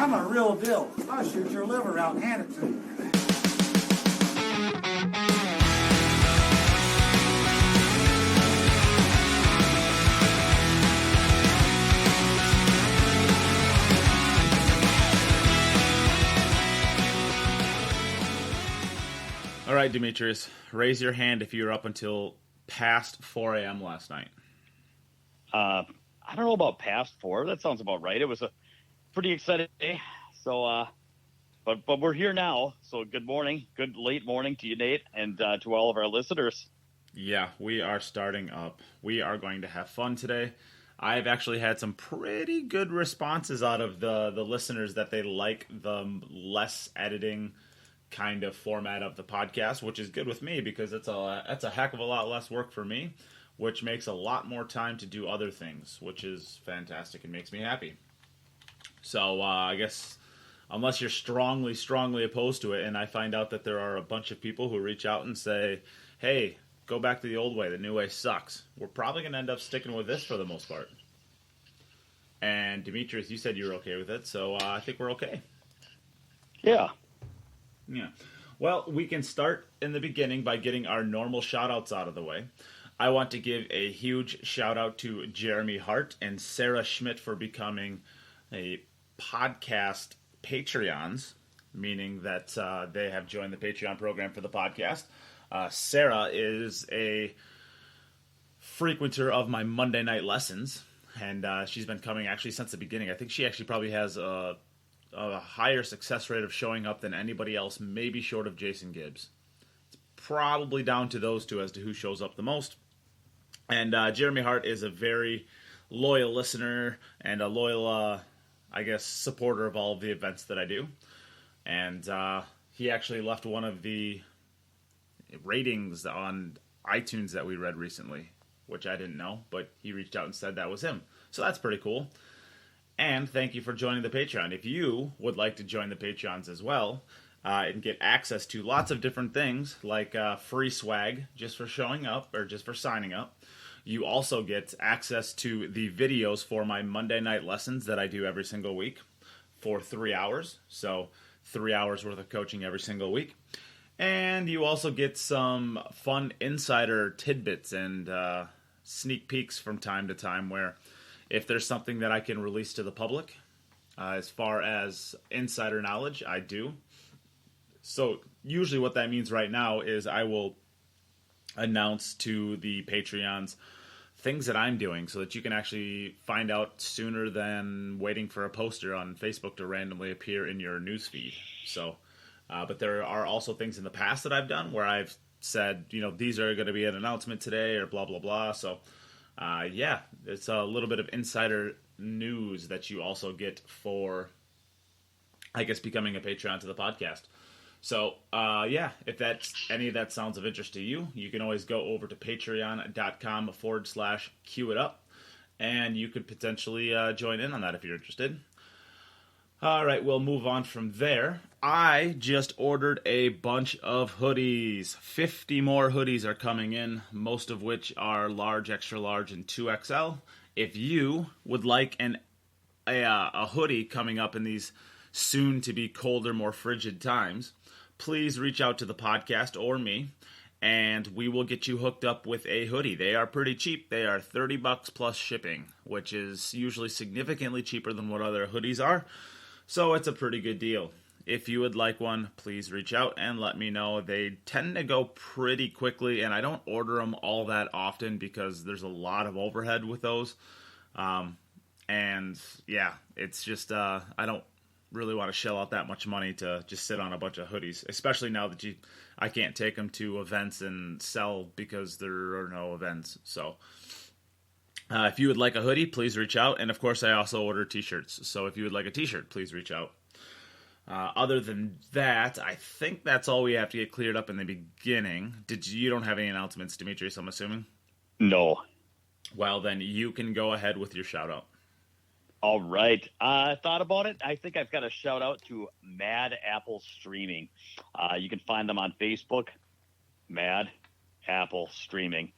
I'm a real deal. I'll shoot your liver out and hand it to you. All right, Demetrius, raise your hand if you were up until past 4 a.m. last night. I don't know about past 4. That sounds about right. It was a pretty exciting day. So, but we're here now. So good morning, good late morning to you, Nate, and to all of our listeners. Yeah, we are starting up. We are going to have fun today. I've actually had some pretty good responses out of the listeners that they like the less editing kind of format of the podcast, which is good with me because that's a heck of a lot less work for me, which makes a lot more time to do other things, which is fantastic and makes me happy. So I guess unless you're strongly opposed to it, and I find out that there are a bunch of people who reach out and say, hey, go back to the old way, the new way sucks, we're probably going to end up sticking with this for the most part. And Demetrius, you said you were okay with it, so I think we're okay. Yeah. Yeah. Well, we can start in the beginning by getting our normal shout-outs out of the way. I want to give a huge shout-out to Jeremy Hart and Sarah Schmidt for becoming a podcast Patreons, meaning that they have joined the Patreon program for the podcast. Sarah is a frequenter of my Monday night lessons, and she's been coming actually since the beginning. I think she actually probably has a higher success rate of showing up than anybody else, maybe short of Jason Gibbs. It's probably down to those two as to who shows up the most. And Jeremy Hart is a very loyal listener and a loyal, supporter of all of the events that I do. And he actually left one of the ratings on iTunes that we read recently, which I didn't know, but he reached out and said that was him. So that's pretty cool. And thank you for joining the Patreon. If you would like to join the Patreons as well and get access to lots of different things like free swag just for showing up or just for signing up, you also get access to the videos for my Monday night lessons that I do every single week for 3 hours. So 3 hours worth of coaching every single week. And you also get some fun insider tidbits and sneak peeks from time to time where if there's something that I can release to the public, as far as insider knowledge, I do. So usually what that means right now is I will announce to the Patreons things that I'm doing so that you can actually find out sooner than waiting for a poster on Facebook to randomly appear in your newsfeed. So, but there are also things in the past that I've done where I've said, these are going to be an announcement today or blah, blah, blah. So, it's a little bit of insider news that you also get for, becoming a Patreon to the podcast. So, if any of that sounds of interest to you, you can always go over to patreon.com/QItUp, and you could potentially join in on that if you're interested. All right, we'll move on from there. I just ordered a bunch of hoodies. 50 more hoodies are coming in, most of which are large, extra large, and 2XL. If you would like a hoodie coming up in these soon-to-be colder, more frigid times, please reach out to the podcast or me, and we will get you hooked up with a hoodie. They are pretty cheap. They are $30 plus shipping, which is usually significantly cheaper than what other hoodies are. So it's a pretty good deal. If you would like one, please reach out and let me know. They tend to go pretty quickly, and I don't order them all that often because there's a lot of overhead with those. It's just I don't really want to shell out that much money to just sit on a bunch of hoodies, especially now that I can't take them to events and sell because there are no events. So if you would like a hoodie, please reach out. And, of course, I also order T-shirts. So if you would like a T-shirt, please reach out. Other than that, I think that's all we have to get cleared up in the beginning. You don't have any announcements, Demetrius, I'm assuming? No. Well, then you can go ahead with your shout-out. All right. I thought about it. I think I've got a shout-out to Mad Apple Streaming. You can find them on Facebook, Mad Apple Streaming.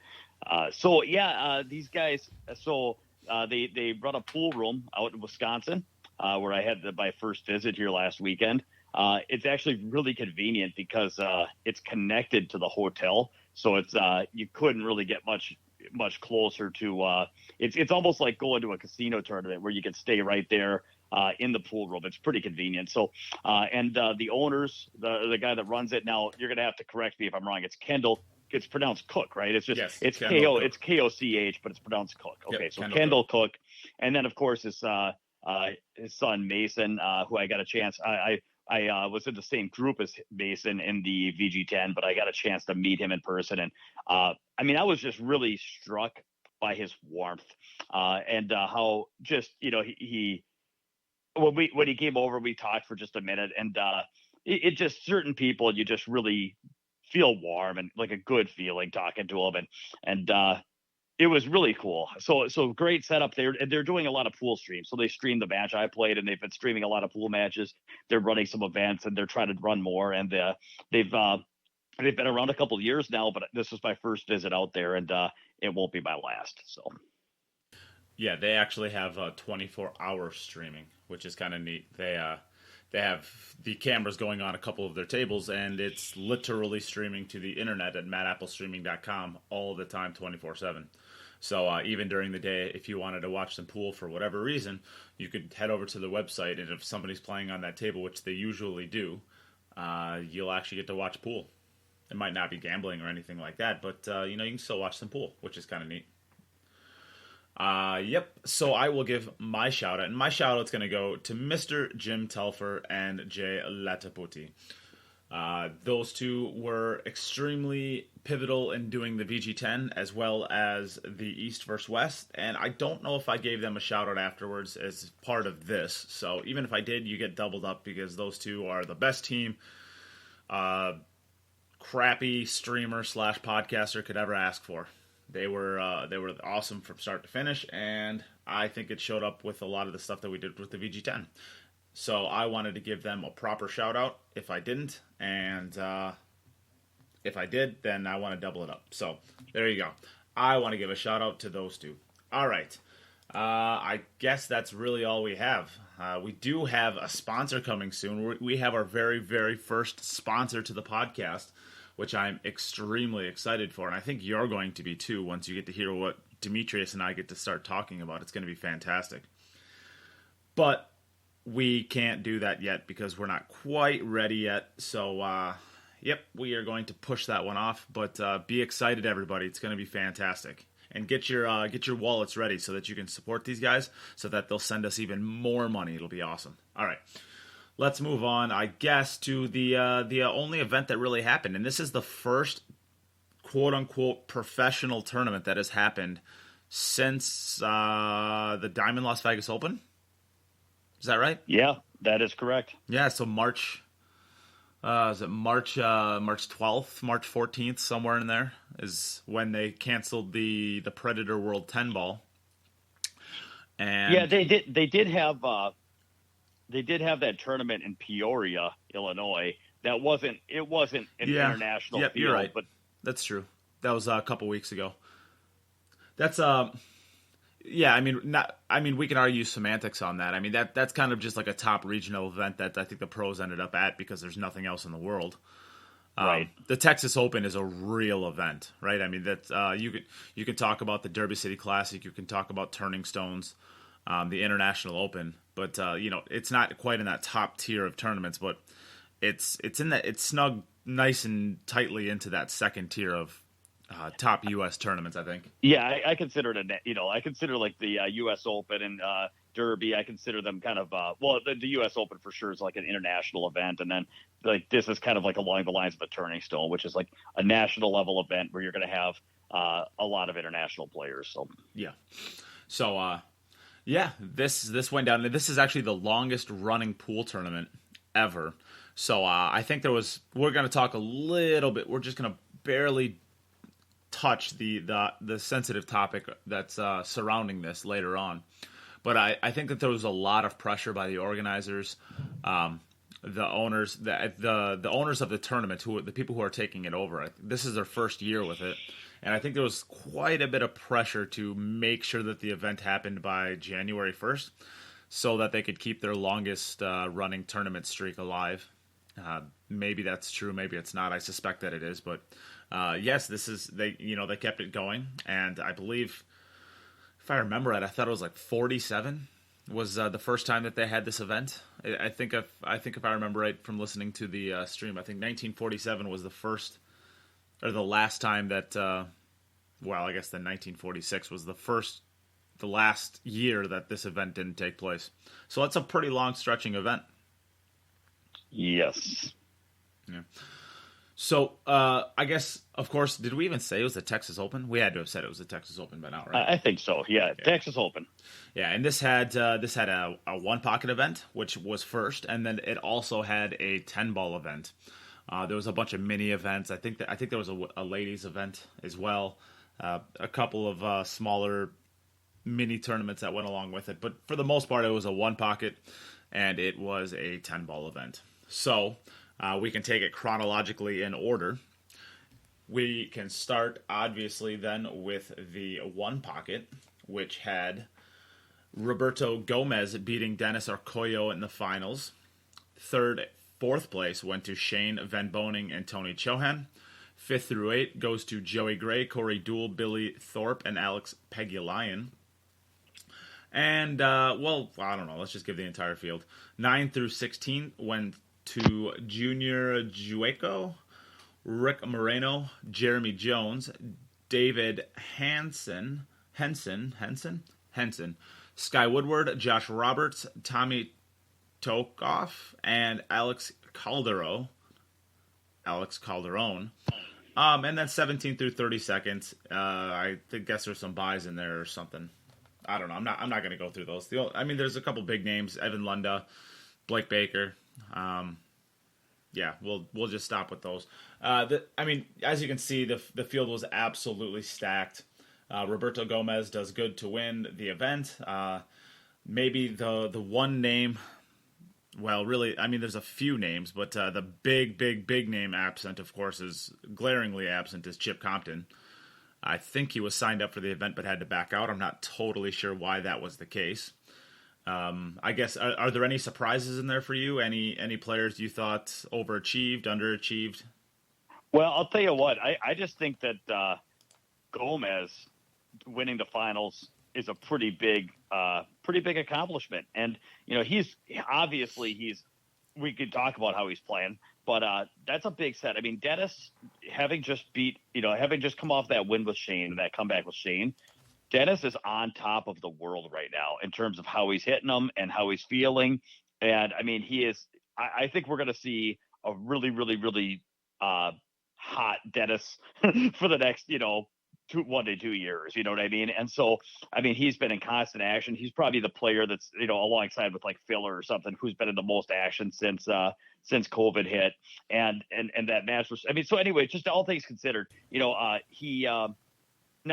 These guys, they run a pool room out in Wisconsin. where I had my first visit here last weekend. It's actually really convenient because it's connected to the hotel, so it's you couldn't really get much closer to. It's almost like going to a casino tournament where you can stay right there in the pool room. It's pretty convenient. So, and the owners, the guy that runs it now, you're gonna have to correct me if I'm wrong. It's Kendall. It's pronounced Cook, right? It's just Yes, it's Kendall Ko Cook. it's Koch, but it's pronounced Cook. Okay, Yep, so Kendall Kendall Cook, and then of course his son Mason, who I got a chance. I was in the same group as Mason in the VG10, but I got a chance to meet him in person, and I mean I was just really struck by his warmth and how just he when he came over, we talked for just a minute, and it just certain people you just really feel warm and like a good feeling talking to them, and it was really cool. So great setup there, and they're doing a lot of pool streams. So they streamed the match I played, and they've been streaming a lot of pool matches. They're running some events, and they're trying to run more. And they've been around a couple of years now, but this was my first visit out there, and it won't be my last. So. Yeah, they actually have 24-hour streaming, which is kind of neat. They have the cameras going on a couple of their tables, and it's literally streaming to the internet at madapplestreaming.com all the time, 24/7. So even during the day, if you wanted to watch some pool for whatever reason, you could head over to the website, and if somebody's playing on that table, which they usually do, you'll actually get to watch pool. It might not be gambling or anything like that, but you can still watch some pool, which is kind of neat. Yep. So I will give my shout out, and my shout out's going to go to Mr. Jim Telfer and Jay Lataputi. Those two were extremely pivotal in doing the VG10 as well as the East vs. West, and I don't know if I gave them a shout out afterwards as part of this. So even if I did, you get doubled up because those two are the best team, crappy streamer / podcaster could ever ask for. They were awesome from start to finish, and I think it showed up with a lot of the stuff that we did with the VG10. So I wanted to give them a proper shout out if I didn't, and if I did, then I want to double it up. So there you go. I want to give a shout out to those two. All right. I guess that's really all we have. We do have a sponsor coming soon. We have our very, very first sponsor to the podcast, which I'm extremely excited for. And I think you're going to be too once you get to hear what Demetrius and I get to start talking about. It's going to be fantastic. But we can't do that yet because we're not quite ready yet. So, yep, we are going to push that one off. But be excited, everybody. It's going to be fantastic. And get your wallets ready so that you can support these guys so that they'll send us even more money. It'll be awesome. All right. Let's move on, I guess, to the only event that really happened. And this is the first quote-unquote professional tournament that has happened since the Diamond Las Vegas Open. Is that right? Yeah, that is correct. Yeah, so March 12th, March 14th, somewhere in there, is when they canceled the Predator World 10 ball. And yeah, they did have that tournament in Peoria, Illinois. It wasn't an international Yep, field, you're right. But that's true. That was a couple weeks ago. That's yeah, I mean we can argue semantics on that. I mean that's kind of just like a top regional event that I think the pros ended up at because there's nothing else in the world. Right. The Texas Open is a real event, right? I mean that you can talk about the Derby City Classic, you can talk about Turning Stones, the International Open, but it's not quite in that top tier of tournaments, but it's snug nice and tightly into that second tier of top U.S. tournaments, I think. Yeah, I consider it I consider like the U.S. Open and Derby. I consider them kind of the U.S. Open for sure is like an international event, and then like this is kind of like along the lines of a Turning Stone, which is like a national level event where you're going to have a lot of international players. So yeah, so yeah, this went down, and this is actually the longest running pool tournament ever. So I think we're going to talk a little bit. We're just going to barely touch the sensitive topic that's surrounding this later on. But I think that there was a lot of pressure by the organizers, the owners, the owners of the tournament, the people who are taking it over. This is their first year with it. And I think there was quite a bit of pressure to make sure that the event happened by January 1st. so that they could keep their longest running tournament streak alive. Maybe that's true, maybe it's not. I suspect that it is, but yes, they kept it going, and I believe, if I remember right, I thought it was like 47 was the first time that they had this event. I think if I remember right from listening to the stream, I think 1947 was the first or the last time that. I guess then 1946 was the last year that this event didn't take place. So that's a pretty long stretching event. Yes. Yeah. So, I guess, of course, did we even say it was the Texas Open? We had to have said it was the Texas Open by now, right? I think so. Yeah, Texas Open. Yeah, and this had a one pocket event, which was first, and then it also had a 10-ball event. There was a bunch of mini events. I think there was a ladies event as well. A couple of smaller mini tournaments that went along with it, but for the most part, it was a one pocket, and it was a 10-ball event. So we can take it chronologically in order. We can start, obviously, then with the one pocket, which had Roberto Gomez beating Dennis Arcoyo in the finals. Fourth place went to Shane Van Boning and Tony Chohan. 5th through 8 goes to Joey Gray, Corey Dool, Billy Thorpe, and Alex Pegulayan. And, I don't know. Let's just give the entire field. 9 through 16 went to Junior Jueco, Rick Moreno, Jeremy Jones, David Henson, Sky Woodward, Josh Roberts, Tommy Tokoff, and Alex Calderon. And then 17 through 30 seconds. I guess there's some buys in there or something. I don't know. I'm not going to go through those. There's a couple big names: Evan Lunda, Blake Baker. We'll just stop with those. As you can see, the field was absolutely stacked. Roberto Gomez does good to win the event. Maybe the one name. Well, really, there's a few names, but the big name absent, of course, is glaringly absent, is Chip Compton. I think he was signed up for the event but had to back out. I'm not totally sure why that was the case. I guess, are there any surprises in there for you? Any players you thought overachieved, underachieved? Well, I'll tell you what. I just think that Gomez winning the finals is a pretty big accomplishment. And, we could talk about how he's playing, but that's a big set. Dennis, having just come off that win with Shane, that comeback with Shane, Dennis is on top of the world right now in terms of how he's hitting them and how he's feeling. And he is, I think we're going to see a really, really, really hot Dennis for the next, 1 to 2 years, you know what I mean? And so, he's been in constant action. He's probably the player that's, alongside with like Filler or something, who's been in the most action since COVID hit. And that match was, so anyway, just all things considered, now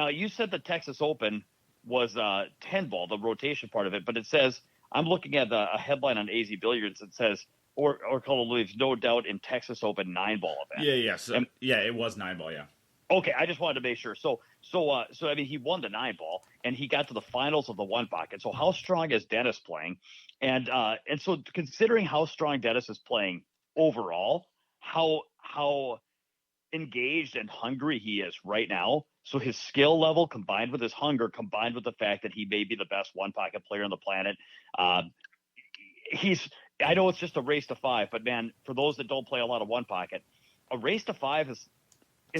you said the Texas Open was 10-ball, the rotation part of it, but it says, I'm looking at a headline on AZ Billiards that says, or leaves no doubt in Texas Open 9-ball event. Yeah. So, it was 9-ball. Yeah. Okay, I just wanted to make sure. So he won the 9-ball and he got to the finals of the one pocket. So how strong is Dennis playing? And so considering how strong Dennis is playing overall, how engaged and hungry he is right now. So his skill level combined with his hunger, combined with the fact that he may be the best one pocket player on the planet. I know it's just a race to 5, but man, for those that don't play a lot of one pocket, a race to 5 is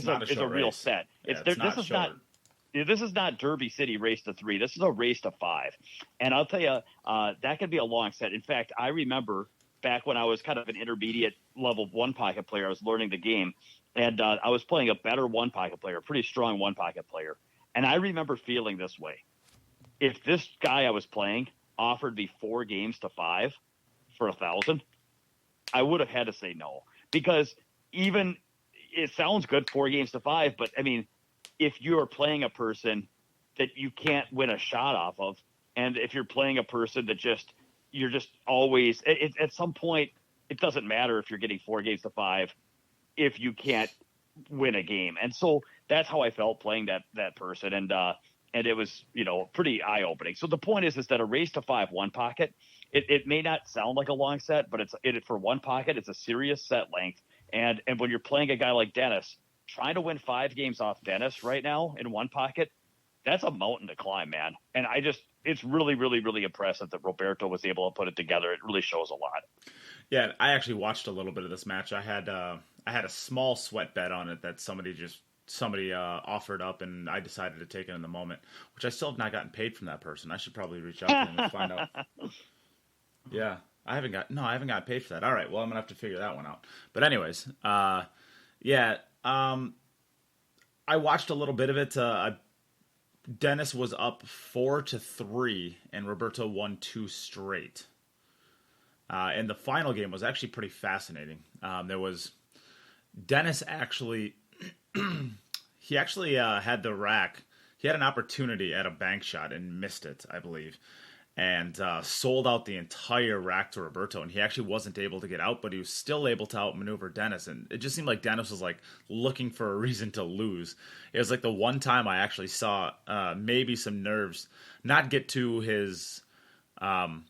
a real set. This is not Derby City race to 3. This is a race to 5. And I'll tell you, that could be a long set. In fact, I remember back when I was kind of an intermediate level one pocket player, I was learning the game, and I was playing a better one pocket player, a pretty strong one pocket player. And I remember feeling this way. If this guy I was playing offered me 4 games to 5 for 1,000, I would have had to say no, because even it sounds good, 4 games to 5, but if you're playing a person that you can't win a shot off of, and if you're playing a person that you're just always at some point, it doesn't matter if you're getting 4 games to 5 if you can't win a game. And so that's how I felt playing that person. And and it was, pretty eye opening. So the point is that a race to 5 one pocket, it may not sound like a long set, but for one pocket, it's a serious set length. And when you're playing a guy like Dennis, trying to win 5 games off Dennis right now in one pocket, that's a mountain to climb, man. And it's really, really, really impressive that Roberto was able to put it together. It really shows a lot. Yeah, I actually watched a little bit of this match. I had a small sweat bet on it that somebody offered up, and I decided to take it in the moment, which I still have not gotten paid from that person. I should probably reach out to him and find out. Yeah, I haven't gotten paid for that. All right, well, I'm gonna have to figure that one out. But anyways, I watched a little bit of it. Dennis was up 4-3, and Roberto won 2 straight. And the final game was actually pretty fascinating. There was Dennis actually, he actually had the rack. He had an opportunity at a bank shot and missed it, I believe, and sold out the entire rack to Roberto. And he actually wasn't able to get out, but he was still able to outmaneuver Dennis. And it just seemed like Dennis was like looking for a reason to lose. It was like the one time I actually saw maybe some nerves not get to his arm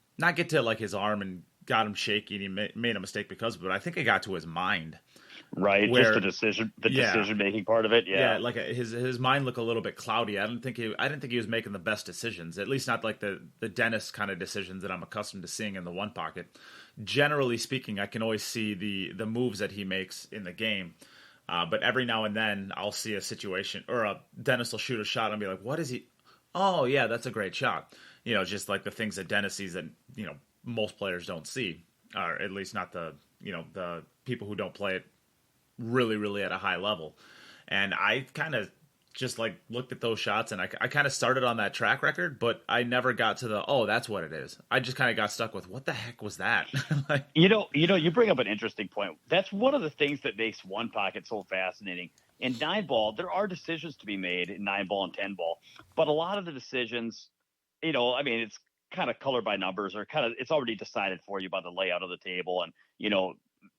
and got him shaky, and he made a mistake because of it. I think it got to his mind. Right, just the decision making part of it. Yeah, like his mind looked a little bit cloudy. I didn't think he was making the best decisions. At least not like the Dennis kind of decisions that I'm accustomed to seeing in the one pocket. Generally speaking, I can always see the moves that he makes in the game. But every now and then I'll see a situation, or Dennis will shoot a shot and be like, "What is he? Oh yeah, that's a great shot." Just like the things that Dennis sees that most players don't see, or at least not the people who don't play it really, really at a high level. And I kind of just like looked at those shots, and I kind of started on that track record, but I never got to that's what it is. I just kind of got stuck with, what the heck was that? You bring up an interesting point. That's one of the things that makes one pocket so fascinating. In 9-ball, there are decisions to be made in 9-ball and 10-ball, but a lot of the decisions, it's kind of colored by numbers, or it's already decided for you by the layout of the table. And,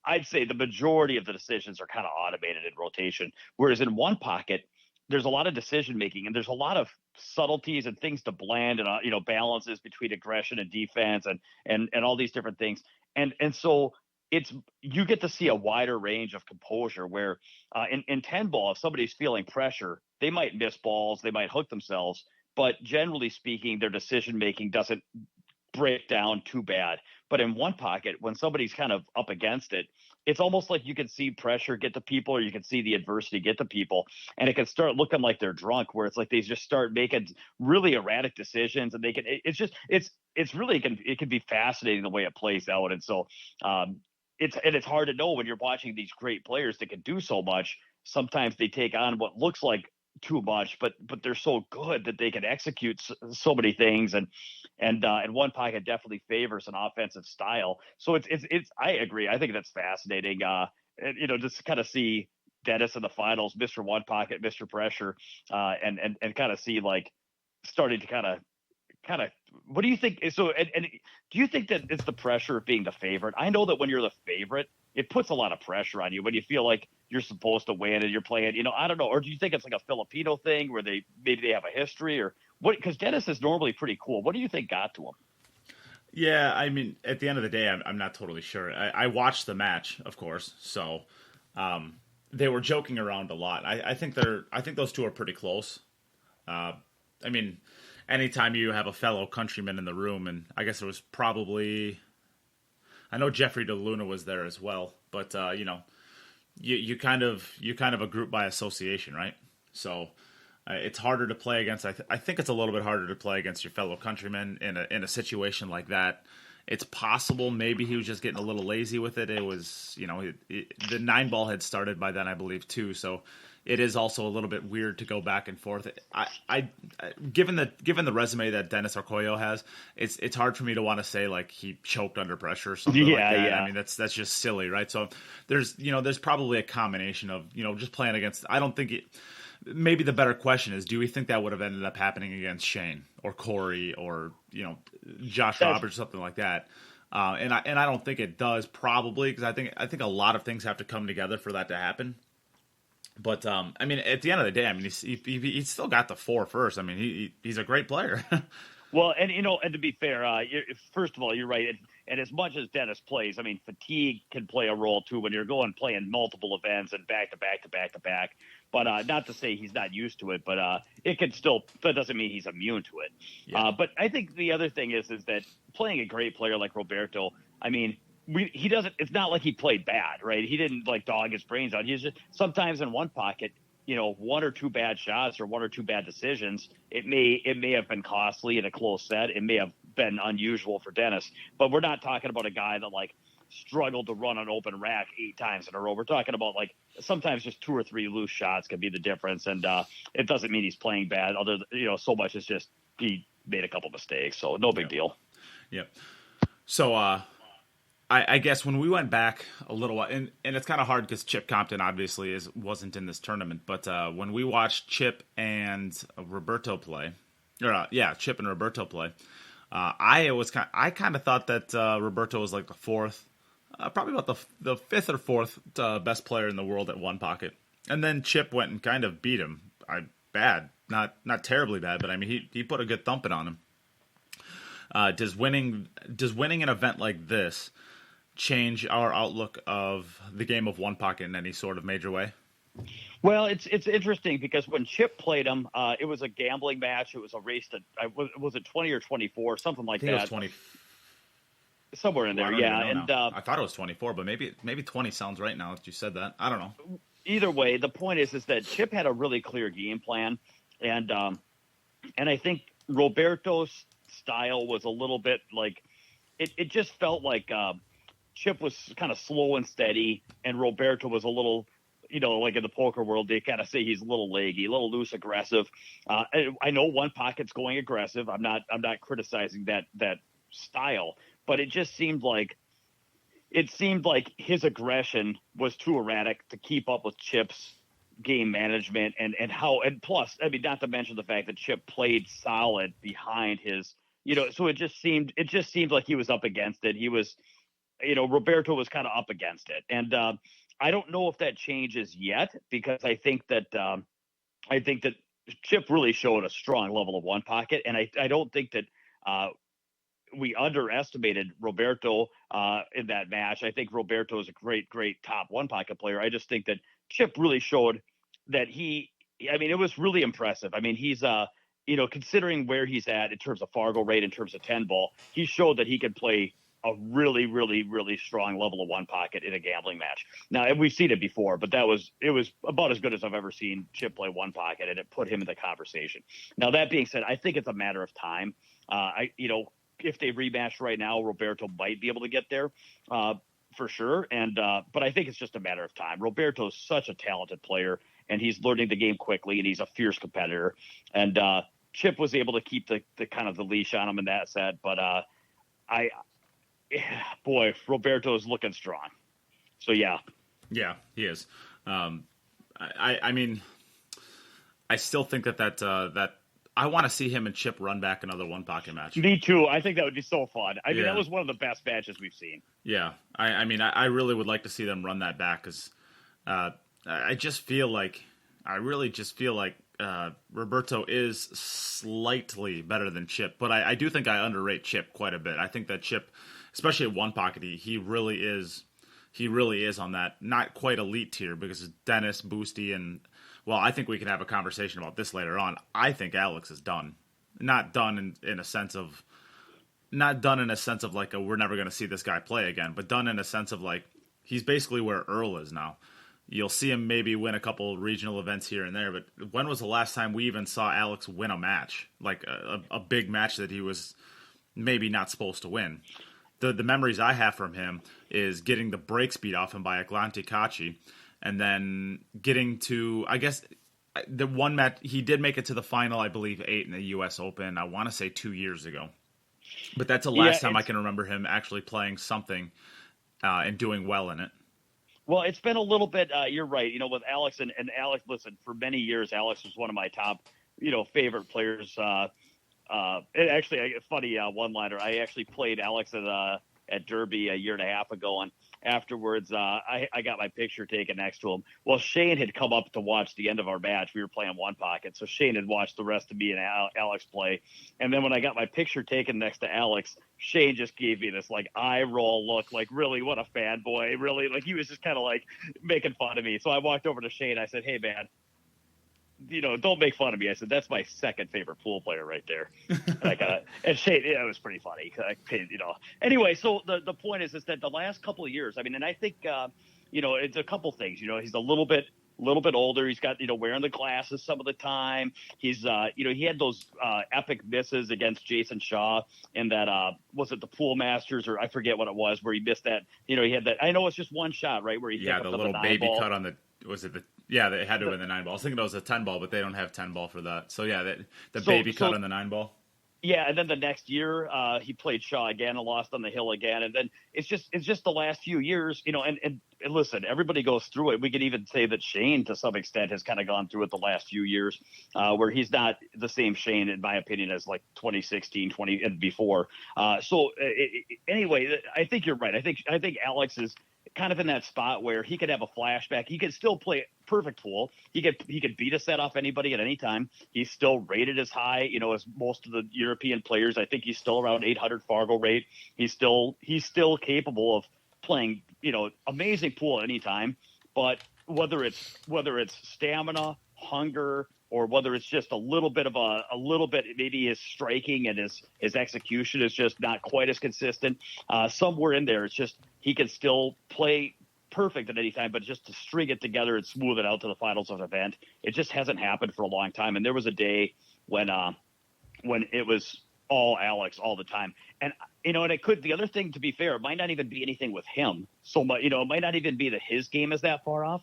I'd say the majority of the decisions are kind of automated in rotation. Whereas in one pocket, there's a lot of decision making, and there's a lot of subtleties and things to blend, and balances between aggression and defense, and all these different things. And so you get to see a wider range of composure. Where in 10-ball, if somebody's feeling pressure, they might miss balls, they might hook themselves, but generally speaking, their decision making doesn't break down too bad. But in one pocket, when somebody's kind of up against it, it's almost like you can see pressure get to people, or you can see the adversity get to people, and it can start looking like they're drunk, where it's like they just start making really erratic decisions, and it can be fascinating the way it plays out. And so it's hard to know when you're watching these great players that can do so much. Sometimes they take on what looks like too much, but they're so good that they can execute so many things, and one pocket definitely favors an offensive style. So it's I agree. I think that's fascinating. Just to kind of see Dennis in the finals, Mr. One Pocket, Mr. Pressure, and kind of see like starting to kind of what do you think? So and do you think that it's the pressure of being the favorite? I know that when you're the favorite, it puts a lot of pressure on you when you feel like you're supposed to win and you're playing, I don't know. Or do you think it's like a Filipino thing where maybe they have a history, or what? Because Dennis is normally pretty cool. What do you think got to him? Yeah, I mean, at the end of the day, I'm not totally sure. I watched the match, of course, so they were joking around a lot. I think those two are pretty close. I mean, anytime you have a fellow countryman in the room, and I guess it was probably, I know Jeffrey DeLuna was there as well, but you kind of a group by association, right? So it's harder to play against. I think it's a little bit harder to play against your fellow countrymen in a situation like that. It's possible maybe he was just getting a little lazy with it. It was, the 9-ball had started by then, I believe, too. So it is also a little bit weird to go back and forth. Given the resume that Dennis Arcoyo has, it's hard for me to want to say like he choked under pressure or something like that. Yeah. I mean, that's just silly, right? So there's probably a combination of, just playing against. I don't think it. Maybe the better question is, do we think that would have ended up happening against Shane or Corey or Josh Roberts, something like that? And I don't think it does, probably, because I think a lot of things have to come together for that to happen. But I mean, at the end of the day, I mean, he's still got the 4 first. I mean, he's a great player. Well, and and to be fair, first of all, you're right. And as much as Dennis plays, I mean, fatigue can play a role too when you're playing multiple events and back to back to back to back. But not to say he's not used to it, but it can still. That doesn't mean he's immune to it. Yeah. But I think the other thing is that playing a great player like Roberto, I mean, he doesn't. It's not like he played bad, right? He didn't like dog his brains out. He's just sometimes in one pocket, 1 or 2 bad shots or 1 or 2 bad decisions, it may have been costly in a close set. It may have been unusual for Dennis, but we're not talking about a guy that like struggled to run an open rack 8 times in a row. We're talking about like sometimes just 2 or 3 loose shots can be the difference. And it doesn't mean he's playing bad. So much as just he made a couple mistakes. So no big deal. Yep. So, I guess when we went back a little while, and it's kind of hard because Chip Compton obviously wasn't in this tournament, but when we watched Chip and Roberto play, Chip and Roberto play, I kind of thought that Roberto was like the 4th, probably about the 5th or 4th best player in the world at one pocket, and then Chip went and kind of beat him. Bad, not terribly bad, but I mean he put a good thumping on him. Does winning an event like this change our outlook of the game of one pocket in any sort of major way? Well, it's interesting because when Chip played him, it was a gambling match. It was a race to was it 20 or 24, something like I think that. it was 20. Somewhere in there, yeah. And I thought it was 24, but maybe 20 sounds right now that you said that. I don't know. Either way, the point is that Chip had a really clear game plan, and I think Roberto's style was a little bit like it just felt like Chip was kind of slow and steady, and Roberto was a little, like in the poker world, they kind of say he's a little leggy, a little loose, aggressive. I know one pocket's going aggressive. I'm not criticizing that style, but it just seemed like his aggression was too erratic to keep up with Chip's game management and plus, I mean, not to mention the fact that Chip played solid behind his, so it just seemed like he was up against it. He was, Roberto was kind of up against it. And I don't know if that changes yet, because I think that Chip really showed a strong level of one pocket. And I don't think that we underestimated Roberto in that match. I think Roberto is a great top one pocket player. I just think that Chip really showed that it was really impressive. I mean, he's considering where he's at in terms of Fargo rate, in terms of 10 ball, he showed that he could play a really, really, really strong level of one pocket in a gambling match. Now, and we've seen it before, but it was about as good as I've ever seen Chip play one pocket, and it put him in the conversation. Now, that being said, I think it's a matter of time. If they rematch right now, Roberto might be able to get there for sure. And but I think it's just a matter of time. Roberto's such a talented player, and he's learning the game quickly, and he's a fierce competitor. And Chip was able to keep the kind of the leash on him in that set, but Roberto's looking strong. So yeah, he is. I mean, I still think that I want to see him and Chip run back another one pocket match. Me too. I think that would be so fun. I mean, that was one of the best matches we've seen. Yeah, I mean, I really would like to see them run that back, because I really just feel like Roberto is slightly better than Chip, but I do think I underrate Chip quite a bit. I think that Chip, especially at one pocket, he really is on that not quite elite tier, because Dennis, Boosty, and I think we can have a conversation about this later on. I think Alex is done. Not done in a sense of like we're never going to see this guy play again, but done in a sense of like he's basically where Earl is now. You'll see him maybe win a couple regional events here and there, but when was the last time we even saw Alex win a match, like a big match that he was maybe not supposed to win? The memories I have from him is getting the breaks beat off him by Atlante Kachi, and then getting to, I guess, the one match, he did make it to the final, I believe, 8 in the U.S. Open, I want to say 2 years ago. But that's the last time I can remember him actually playing something and doing well in it. Well, it's been a little bit, you're right, with Alex, and Alex, listen, for many years, Alex was one of my top, favorite players. Actually, a funny one-liner, I actually played Alex at Derby a year and a half ago, afterwards, I got my picture taken next to him. Well, Shane had come up to watch the end of our match. We were playing one pocket, so Shane had watched the rest of me and Alex play. And then when I got my picture taken next to Alex, Shane just gave me this like eye roll look, like, really, what a fanboy, really, like he was just kind of like making fun of me. So I walked over to Shane. I said, "Hey, man, don't make fun of me." I said, "That's my second favorite pool player right there." And Shane, it was pretty funny. Anyway, so the point is that the last couple of years, I mean, and I think, it's a couple things. He's a little bit older. He's got, wearing the glasses some of the time. He's, he had those epic misses against Jason Shaw in that, was it the Pool Masters, or I forget what it was, where he missed that, he had that, I know it's just one shot, right? Where he the little baby cut on the, they had to win the 9-ball. I was thinking it was a 10-ball, but they don't have 10-ball for that. So yeah, the baby cut on the 9-ball. Yeah, and then the next year he played Shaw again and lost on the hill again, and then it's just the last few years, and listen, everybody goes through it. We could even say that Shane, to some extent, has kind of gone through it the last few years, where he's not the same Shane, in my opinion, as like 2016, 20 and before. Anyway, I think you're right. I think Alex is kind of in that spot where he could have a flashback. He could still play perfect pool. He could beat a set off anybody at any time. He's still rated as high, as most of the European players. I think he's still around 800 Fargo rate. He's still capable of playing, amazing pool at any time. But whether it's stamina, hunger, or whether it's just a little bit, maybe his striking and his execution is just not quite as consistent. Somewhere in there, it's just he can still play perfect at any time, but just to string it together and smooth it out to the finals of an event, it just hasn't happened for a long time. And there was a day when it was all Alex all the time. And, and it could, the other thing, to be fair, it might not even be anything with him so much, it might not even be that his game is that far off.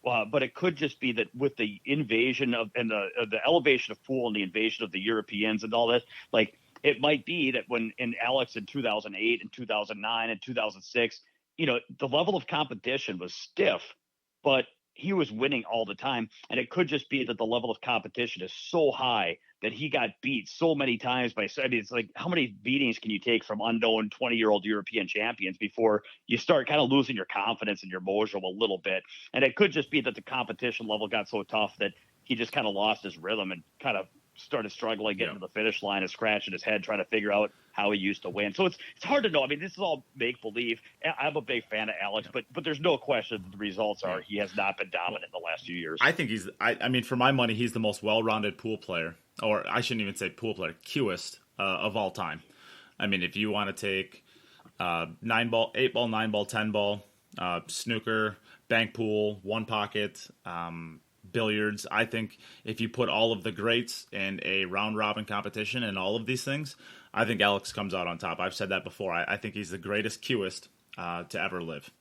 But it could just be that with the invasion of and the elevation of pool and the invasion of the Europeans and all that, like it might be that when in Alex in 2008 and 2009 and 2006, the level of competition was stiff, but he was winning all the time. And it could just be that the level of competition is so high that he got beat so many times it's like, how many beatings can you take from unknown 20-year-old European champions before you start kind of losing your confidence and your mojo a little bit? And it could just be that the competition level got so tough that he just kind of lost his rhythm and kind of started struggling getting to the finish line and scratching his head trying to figure out how he used to win. So it's hard to know. I mean, this is all make believe. I'm a big fan of Alex, but there's no question that the results are he has not been dominant in the last few years. I think I mean, for my money, he's the most well-rounded pool player, or I shouldn't even say pool player, cueist of all time. I mean, if you want to take 9-ball, 8-ball, 9-ball, 10-ball, snooker, bank pool, one pocket, billiards, I think if you put all of the greats in a round-robin competition and all of these things, I think Alex comes out on top. I've said that before. I think he's the greatest cueist to ever live.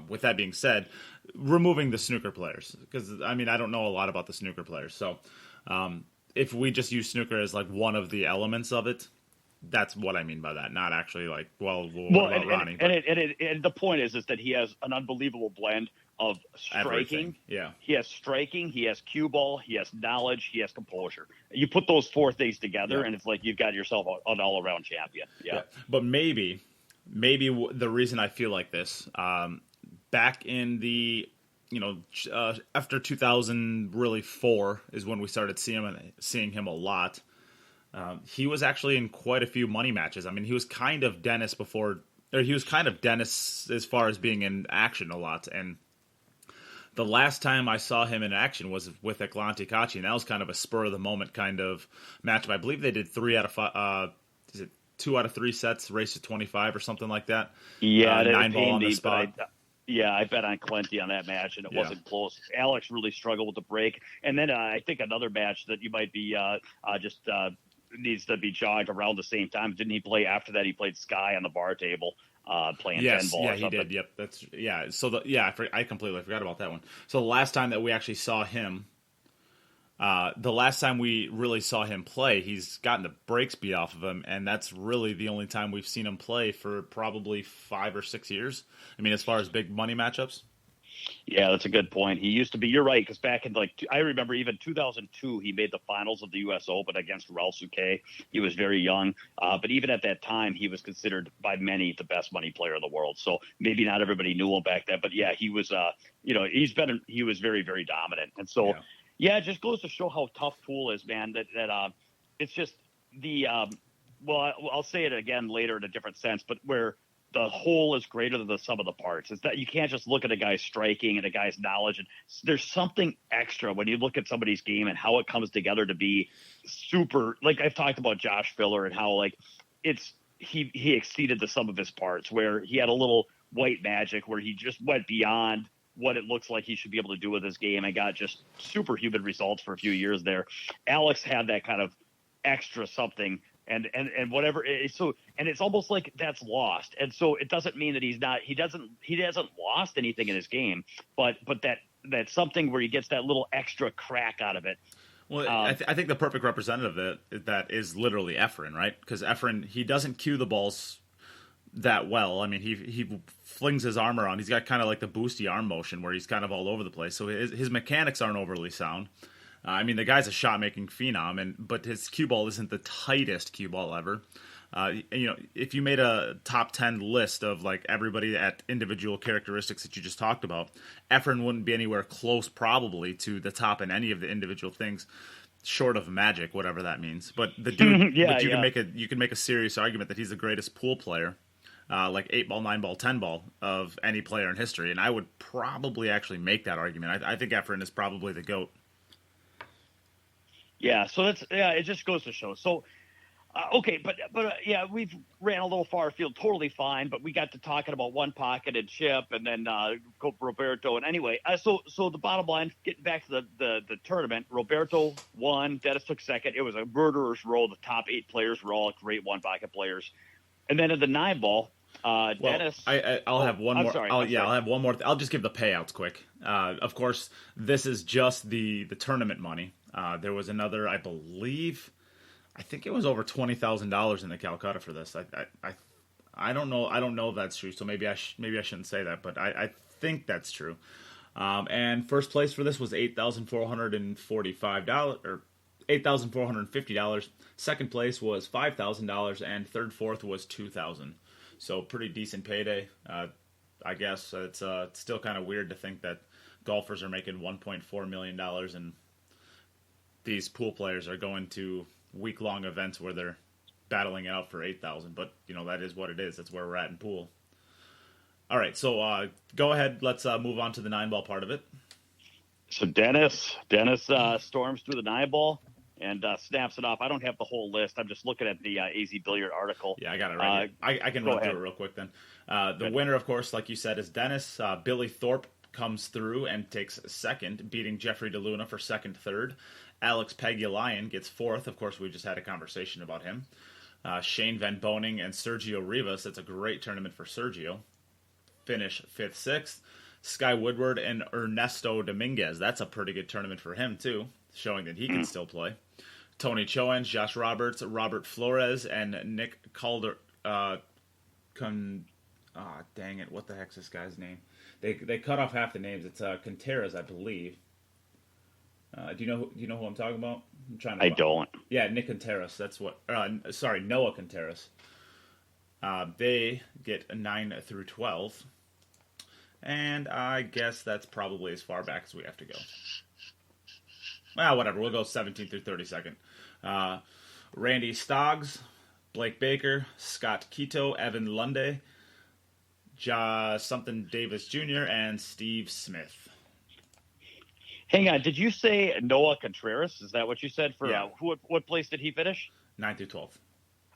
With that being said, removing the snooker players, because, I mean, I don't know a lot about the snooker players. So if we just use snooker as, like, one of the elements of it, that's what I mean by that, not actually like, what about Ronnie? And the point is that he has an unbelievable blend of striking. Everything. Yeah. He has striking, he has cue ball, he has knowledge, he has composure. You put those four things together, and it's like you've got yourself an all-around champion. Yeah. But maybe the reason I feel like this, back in the, after 2004 is when we started seeing him a lot. He was actually in quite a few money matches. I mean, he was kind of Dennis as far as being in action a lot. And the last time I saw him in action was with Eklanti Kachi, and that was kind of a spur of the moment kind of matchup. I believe they did 2 out of 3 sets, race to 25 or something like that. Yeah, 9-ball on the spot. I bet on Clenty on that match, and it wasn't close. Alex really struggled with the break. And then I think another match that you might be needs to be jogged around the same time. Didn't he play after that? He played Sky on the bar table, playing 10-ball. Yeah, he did. Yep, So I completely forgot about that one. So the last time that we actually saw him, the last time we really saw him play, he's gotten the brakes beat off of him, and that's really the only time we've seen him play for probably 5 or 6 years. I mean, as far as big money matchups. Yeah, that's a good point. He used to be. You're right, because back in I remember even 2002, he made the finals of the U.S. Open against Raul Suquet. He was very young, but even at that time, he was considered by many the best money player in the world. So maybe not everybody knew him back then, but yeah, he was. He was very, very dominant, and so yeah, it just goes to show how tough pool is, man. That it's just the well, I'll say it again later in a different sense, but where the whole is greater than the sum of the parts. It's that you can't just look at a guy's striking and a guy's knowledge. And there's something extra when you look at somebody's game and how it comes together to be super. Like I've talked about Josh Filler and how he exceeded the sum of his parts, where he had a little white magic where he just went beyond what it looks like he should be able to do with his game and got just superhuman results for a few years there. Alex had that kind of extra something. And whatever. So, and it's almost like that's lost. And so it doesn't mean that he hasn't lost anything in his game, but that's something where he gets that little extra crack out of it. Well, I think the perfect representative of that is literally Efren, right? Because Efren, he doesn't cue the balls that well. I mean, he flings his arm around. He's got kind of like the boosty arm motion where he's kind of all over the place. So his mechanics aren't overly sound. I mean, the guy's a shot-making phenom, but his cue ball isn't the tightest cue ball ever. If you made a top 10 list of like everybody at individual characteristics that you just talked about, Efren wouldn't be anywhere close probably to the top in any of the individual things, short of magic, whatever that means. But the dude, you can make a serious argument that he's the greatest pool player, like 8-ball, 9-ball, 10-ball of any player in history, and I would probably actually make that argument. I think Efren is probably the GOAT. Yeah, so it just goes to show. So, okay, but we've ran a little far afield, totally fine. But we got to talking about one pocket and Chip, and then Roberto. And anyway, so the bottom line, getting back to the tournament, Roberto won, Dennis took second. It was a murderer's row. The top 8 players were all great one pocket players. And then in the 9-ball, Dennis. I'll have one more. Sorry, I'll have one more. I'll just give the payouts quick. Of course, this is just the tournament money. There was another, I think it was over $20,000 in the Calcutta for this. I don't know. I don't know if that's true. So maybe I shouldn't say that, but I think that's true. And first place for this was $8,445 or $8,450. Second place was $5,000, and third, fourth was $2,000. So pretty decent payday. I guess it's still kind of weird to think that golfers are making $1.4 million and these pool players are going to week-long events where they're battling it out for $8,000. But that is what it is. That's where we're at in pool. All right, so go ahead. Let's move on to the 9-ball part of it. So Dennis storms through the 9-ball and snaps it off. I don't have the whole list. I'm just looking at the AZ Billiard article. Yeah, I got it right here. I can run through it real quick then. The winner, of course, like you said, is Dennis. Billy Thorpe comes through and takes second, beating Jeffrey DeLuna for second, third. Alex Pagulayan gets fourth. Of course, we just had a conversation about him. Shane Van Boning and Sergio Rivas. It's a great tournament for Sergio. Finish 5th, 6th. Sky Woodward and Ernesto Dominguez. That's a pretty good tournament for him, too, showing that he can still play. Tony Choens, Josh Roberts, Robert Flores, and Nick Calder. Dang it, what the heck's this guy's name? They cut off half the names. It's Contreras, I believe. Do you know who I'm talking about? I don't. Yeah, Nick Contreras. That's what. Noah Contreras. They get 9 through 12, and I guess that's probably as far back as we have to go. Well, whatever. We'll go 17 through 32nd. Randy Stoggs, Blake Baker, Scott Quito, Evan Lunde, something Davis Jr., and Steve Smith. Hang on, did you say Noah Contreras? Is that what you said? Yeah. What place did he finish? 9 through 12.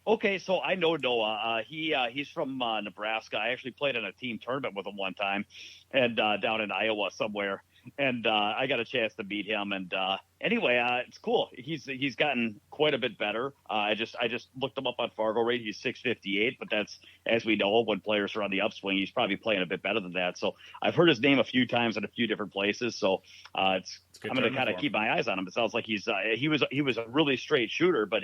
Okay, so I know Noah. He's from Nebraska. I actually played in a team tournament with him one time, and down in Iowa somewhere. And I got a chance to meet him. And anyway, it's cool. He's gotten quite a bit better. I just looked him up on Fargo Rate. He's 658, but that's, as we know, when players are on the upswing, he's probably playing a bit better than that. So I've heard his name a few times in a few different places. So I'm going to kind of keep my eyes on him. It sounds like he was a really straight shooter, but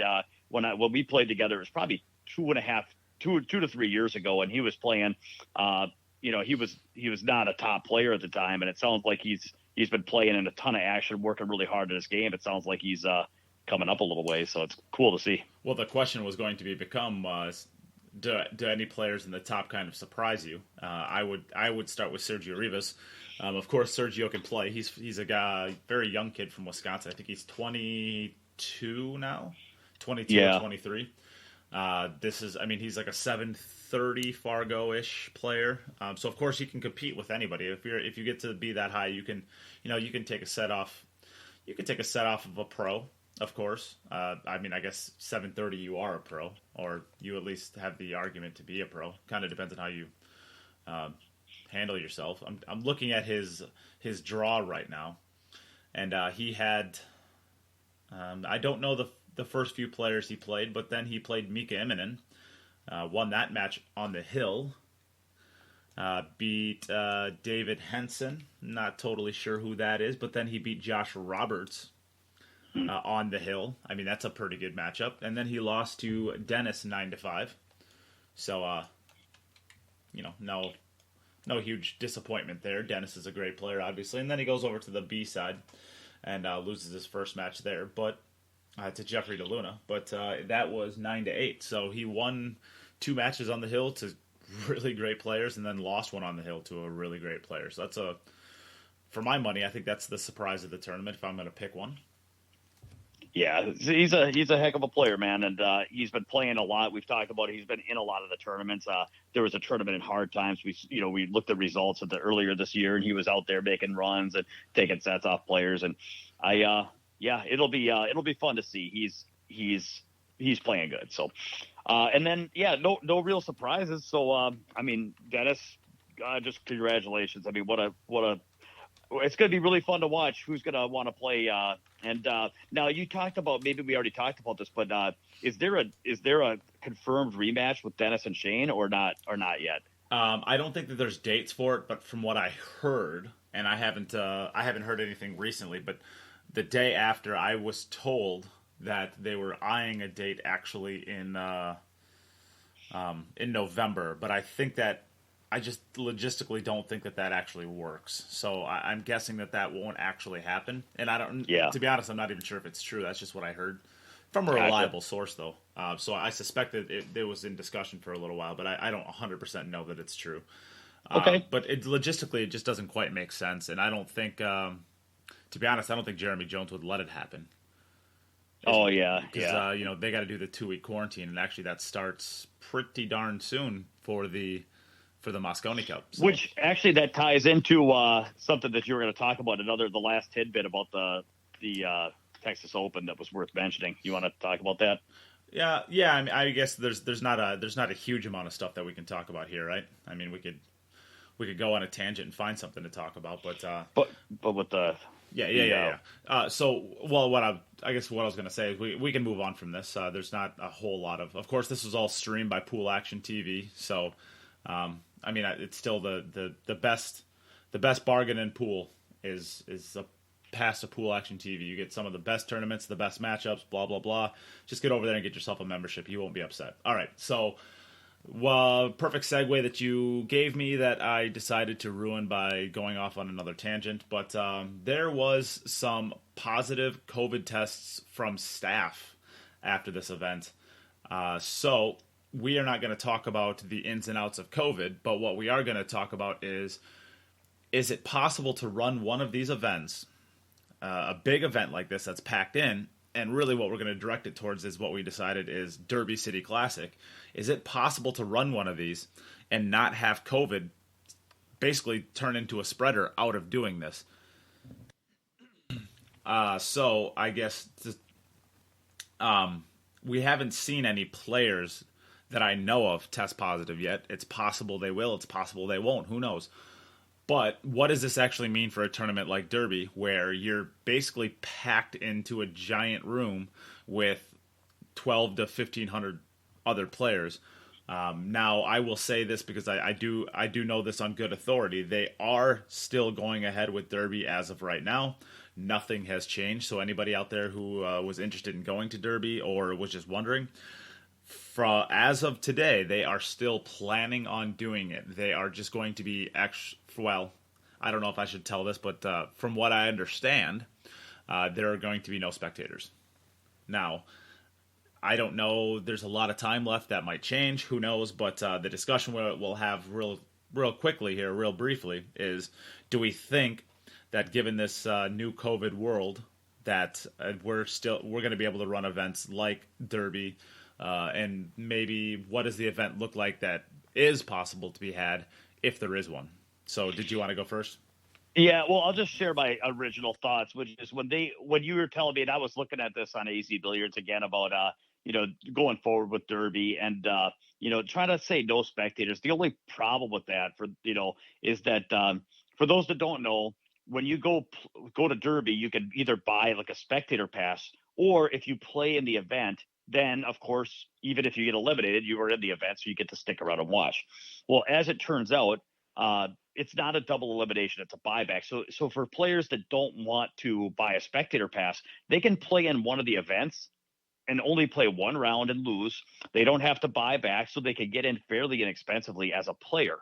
when we played together, it was probably 2 to 3 years ago, and he was playing he was not a top player at the time, and it sounds like he's been playing in a ton of action, working really hard in his game. It sounds like he's coming up a little way, so it's cool to see. Well, the question was going to become do any players in the top kind of surprise you? I would start with Sergio Rivas. Of course, Sergio can play. He's a guy, very young kid from Wisconsin. I think he's 22 now, 22 or 23. He's like a 730 Fargo-ish player. So of course he can compete with anybody. If you get to be that high, you can take a set off. You can take a set off of a pro, of course. I guess 730 you are a pro, or you at least have the argument to be a pro. Kind of depends on how you handle yourself. I'm looking at his draw right now, and he had I don't know the first few players he played, but then he played Mika Immonen, won that match on the hill, beat David Henson, not totally sure who that is, but then he beat Josh Roberts on the hill. I mean, that's a pretty good matchup. And then he lost to Dennis 9-5. So, no huge disappointment there. Dennis is a great player, obviously. And then he goes over to the B side and loses his first match there, but to Jeffrey DeLuna. But that was 9-8. So he won 2 matches on the hill to really great players, and then lost one on the hill to a really great player. So that's for my money, I think that's the surprise of the tournament if I'm going to pick one. Yeah, he's a heck of a player, man, and he's been playing a lot. We've talked about it. He's been in a lot of the tournaments. There was a tournament in Hard Times. We looked at results earlier this year, and he was out there making runs and taking sets off players. And it'll be fun to see. He's playing good. So, and then no real surprises. So Dennis, just congratulations. I mean, what a it's going to be really fun to watch who's going to want to play. And now you talked about, maybe we already talked about this, but is there a confirmed rematch with Dennis and Shane or not yet? I don't think that there's dates for it, but from what I heard, and I haven't heard anything recently, but the day after, I was told that they were eyeing a date actually in November, but I think that I just logistically don't think that actually works. So I'm guessing that won't actually happen. And to be honest, I'm not even sure if it's true. That's just what I heard from a reliable source, though. So I suspect that it was in discussion for a little while, but I don't 100% know that it's true. Okay. But logistically, it just doesn't quite make sense. And I don't think, to be honest, I don't think Jeremy Jones would let it happen. Oh, yeah. Because, they got to do the 2-week quarantine, and actually that starts pretty darn soon for the Mosconi Cup. So. Which actually that ties into something that you were going to talk about, the last tidbit about the Texas Open that was worth mentioning. You want to talk about that? Yeah. I mean, I guess there's not a huge amount of stuff that we can talk about here, right? I mean, we could go on a tangent and find something to talk about, but with the yeah. What I was going to say is we can move on from this. There's not a whole lot of course, this was all streamed by Pool Action TV, so. It's still the best bargain in pool is a pass to Pool Action TV. You get some of the best tournaments, the best matchups, blah blah blah. Just get over there and get yourself a membership. You won't be upset. All right, so perfect segue that you gave me that I decided to ruin by going off on another tangent. But there was some positive COVID tests from staff after this event. So we are not going to talk about the ins and outs of COVID, but what we are going to talk about is it possible to run one of these events, a big event like this that's packed in, and really what we're going to direct it towards is what we decided is Derby City Classic. Is it possible to run one of these and not have COVID basically turn into a spreader out of doing this? So I guess we haven't seen any players that I know of test positive yet. It's possible they will. It's possible they won't. Who knows? But what does this actually mean for a tournament like Derby, where you're basically packed into a giant room with 12 to 1,500 other players? Now, I will say this because I do know this on good authority. They are still going ahead with Derby as of right now. Nothing has changed. So anybody out there who was interested in going to Derby or was just wondering, as of today, they are still planning on doing it. They are just going to be well, I don't know if I should tell this, but from what I understand, there are going to be no spectators. Now, I don't know. There's a lot of time left. That might change. Who knows? But the discussion we'll have real quickly here, real briefly, is: do we think that given this new COVID world, that we're going to be able to run events like Derby, and maybe what does the event look like that is possible to be had if there is one? So, did you want to go first? Yeah, well, I'll just share my original thoughts, which is when you were telling me, and I was looking at this on AZ Billiards again about going forward with Derby and trying to say no spectators. The only problem with that is that for those that don't know, when you go to Derby, you can either buy like a spectator pass, or if you play in the event, then of course, even if you get eliminated, you are in the event, so you get to stick around and watch. Well, as it turns out, it's not a double elimination; it's a buyback. So for players that don't want to buy a spectator pass, they can play in one of the events and only play one round and lose. They don't have to buy back, so they can get in fairly inexpensively as a player.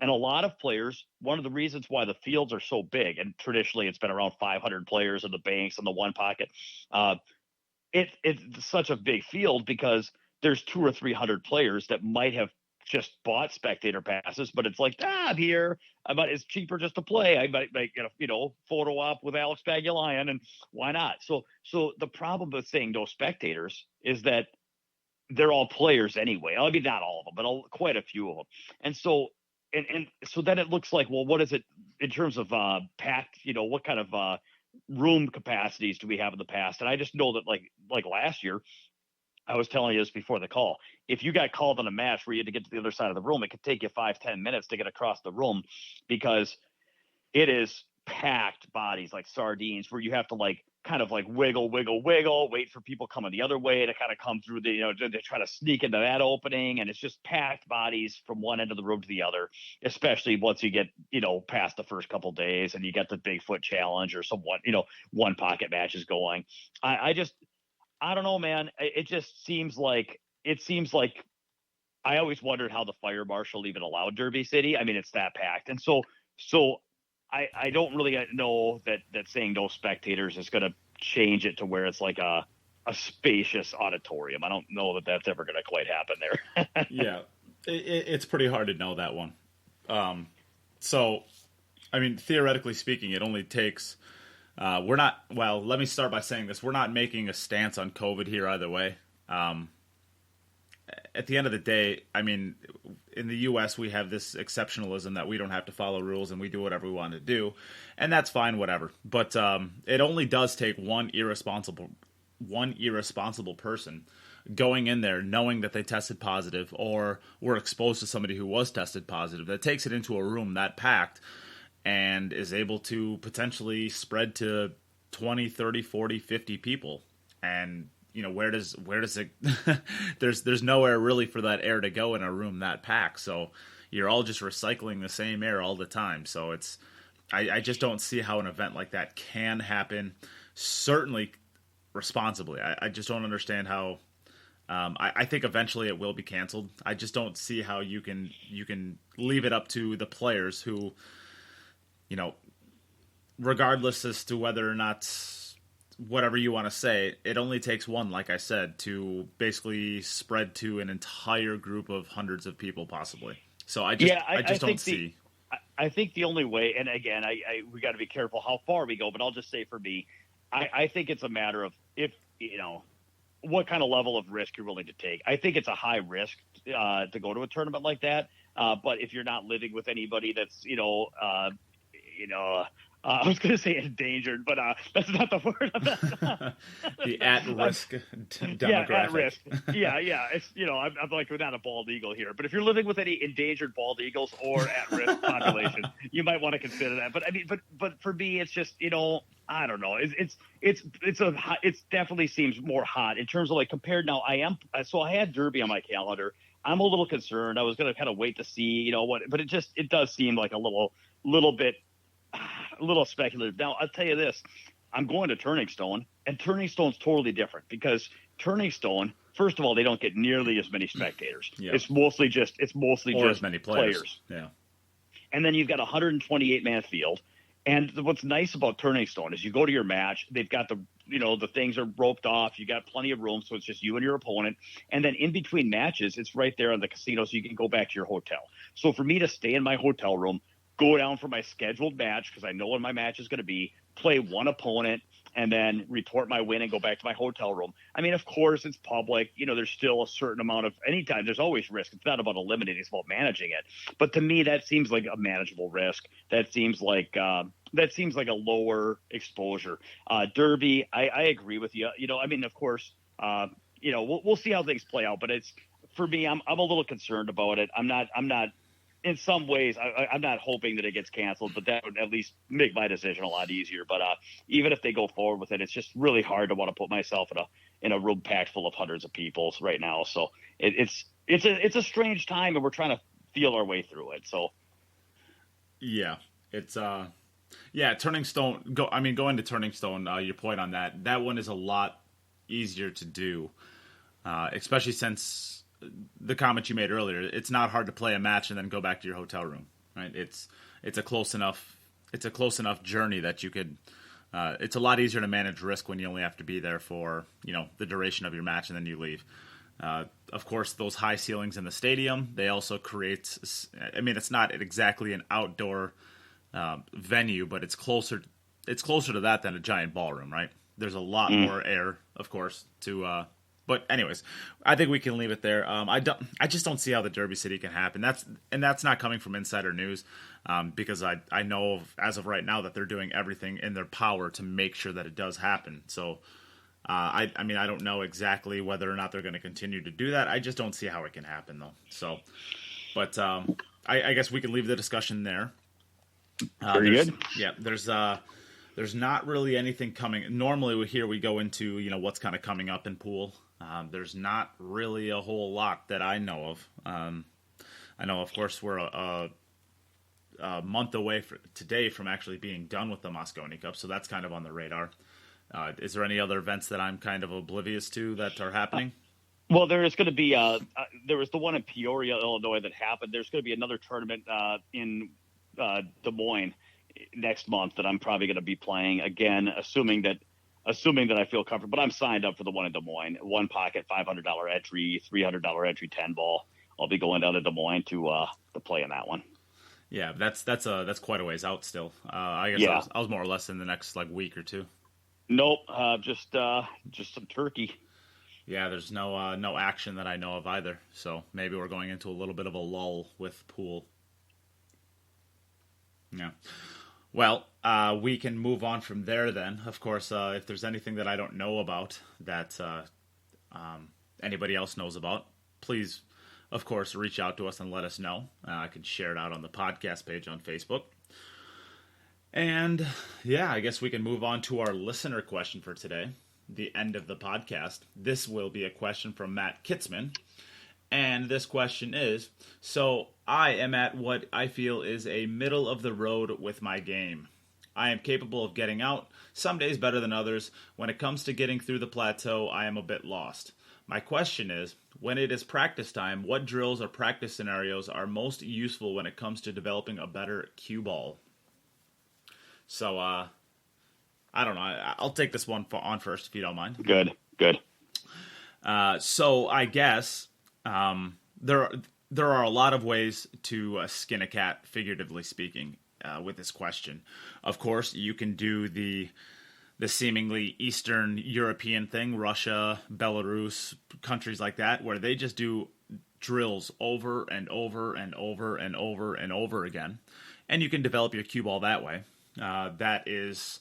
And a lot of players, one of the reasons why the fields are so big, and traditionally it's been around 500 players in the banks and the one pocket, it's such a big field because there's 200 or 300 players that might have just bought spectator passes, but it's like, I'm here. It's cheaper just to play. I might get a photo op with Alex Pagulayan, and why not? So the problem with saying no spectators is that they're all players anyway. I mean, not all of them, but quite a few of them. And so then it looks like, well, what is it in terms of packed? What kind of room capacities do we have in the past? And I just know that like last year, I was telling you this before the call. If you got called on a match where you had to get to the other side of the room, it could take you 5-10 minutes to get across the room because it is packed bodies like sardines where you have to kind of wiggle, wait for people coming the other way to kind of come through they try to sneak into that opening. And it's just packed bodies from one end of the room to the other, especially once you get, past the first couple of days and you get the Bigfoot challenge or some one pocket matches going. I don't know, man. It just seems like I always wondered how the fire marshal even allowed Derby City. I mean, it's that packed. And so I don't really know that saying no spectators is going to change it to where it's like a spacious auditorium. I don't know that that's ever going to quite happen there. Yeah, it's pretty hard to know that one. So, I mean, theoretically speaking, it only takes... let me start by saying this. We're not making a stance on COVID here either way. At the end of the day, I mean, in the U.S., we have this exceptionalism that we don't have to follow rules and we do whatever we want to do. And that's fine, whatever. But it only does take one irresponsible person going in there knowing that they tested positive or were exposed to somebody who was tested positive that takes it into a room that packed and is able to potentially spread to 20, 30, 40, 50 people. And, where does it, there's nowhere really for that air to go in a room that packed. So you're all just recycling the same air all the time. So I just don't see how an event like that can happen, certainly responsibly. I just don't understand how, I think eventually it will be canceled. I just don't see how you can leave it up to the players who, regardless as to whether or not, whatever you want to say, it only takes one, like I said, to basically spread to an entire group of hundreds of people, possibly. So I just don't see. I think the only way, and again, we got to be careful how far we go, but I'll just say for me, I think it's a matter of what kind of level of risk you're willing to take. I think it's a high risk to go to a tournament like that. But if you're not living with anybody that's, I was going to say endangered, but that's not the word. The at-risk demographic. Yeah, at risk. Yeah. It's I'm like without a bald eagle here, but if you're living with any endangered bald eagles or at-risk population, you might want to consider that. But I mean, but for me, it's just I don't know. It definitely seems more hot in terms of compared now. So I had Derby on my calendar. I'm a little concerned. I was going to kind of wait to see but it does seem like a little bit. A little speculative. Now, I'll tell you this. I'm going to Turning Stone, and Turning Stone's totally different because Turning Stone, first of all, they don't get nearly as many spectators. Yeah. It's mostly just as many players. Yeah. And then you've got a 128-man field. And what's nice about Turning Stone is you go to your match, they've got the things are roped off. You got plenty of room, so it's just you and your opponent. And then in between matches, it's right there on the casino, so you can go back to your hotel. So for me to stay in my hotel room, go down for my scheduled match, because I know when my match is going to be, play one opponent, and then report my win and go back to my hotel room. I mean, of course, it's public. There's still a certain amount of – anytime there's always risk. It's not about eliminating. It's about managing it. But to me, that seems like a manageable risk. That seems like a lower exposure. Derby, I agree with you. I mean, of course, we'll see how things play out. But it's – for me, I'm a little concerned about it. I'm not in some ways, I'm not hoping that it gets canceled, but that would at least make my decision a lot easier. But even if they go forward with it, it's just really hard to want to put myself in a room packed full of hundreds of people right now. So it's a strange time, and we're trying to feel our way through it. So yeah, it's Turning Stone. Going to Turning Stone. Your point on that one is a lot easier to do, especially since the comment you made earlier. It's not hard to play a match and then go back to your hotel room, right? It's a close enough journey that you could. It's a lot easier to manage risk when you only have to be there for the duration of your match and then you leave. Of course, those high ceilings in the stadium, they also create. I mean, it's not exactly an outdoor venue, but it's closer to that than a giant ballroom, right? There's a lot more air, of course, to. But anyways, I think we can leave it there. I just don't see how the Derby City can happen. That's not coming from insider news, because I know as of right now that they're doing everything in their power to make sure that it does happen. So, I don't know exactly whether or not they're going to continue to do that. I just don't see how it can happen though. So, but I guess we can leave the discussion there. Very good. Yeah, there's not really anything coming. Normally we go into what's kind of coming up in pool. There's not really a whole lot that I know of. I know, of course, we're a month away today from actually being done with the Mosconi Cup, so that's kind of on the radar. Is there any other events that I'm kind of oblivious to that are happening? Well, there is going to be there was the one in Peoria, Illinois that happened. There's going to be another tournament in Des Moines next month that I'm probably going to be playing again, assuming that I feel comfortable. But I'm signed up for the one in Des Moines. One pocket, $500 entry, $300 entry, 10 ball. I'll be going down to Des Moines to play in that one. Yeah, that's quite a ways out still. I guess I was more or less in the next week or two. Nope, just some turkey. Yeah, there's no action that I know of either. So maybe we're going into a little bit of a lull with pool. Yeah. Well, we can move on from there then. Of course, if there's anything that I don't know about that anybody else knows about, please, of course, reach out to us and let us know. I can share it out on the podcast page on Facebook. And, yeah, I guess we can move on to our listener question for today, the end of the podcast. This will be a question from Matt Kitzman. And this question is, so I am at what I feel is a middle of the road with my game. I am capable of getting out, some days better than others. When it comes to getting through the plateau, I am a bit lost. My question is, when it is practice time, what drills or practice scenarios are most useful when it comes to developing a better cue ball? So, I don't know. I'll take this one on first if you don't mind. Good. So I guess there are a lot of ways to skin a cat, figuratively speaking, with this question. Of course, you can do the seemingly Eastern European thing, Russia, Belarus, countries like that, where they just do drills over and over and over and over and over again, and you can develop your cue ball that way. That is,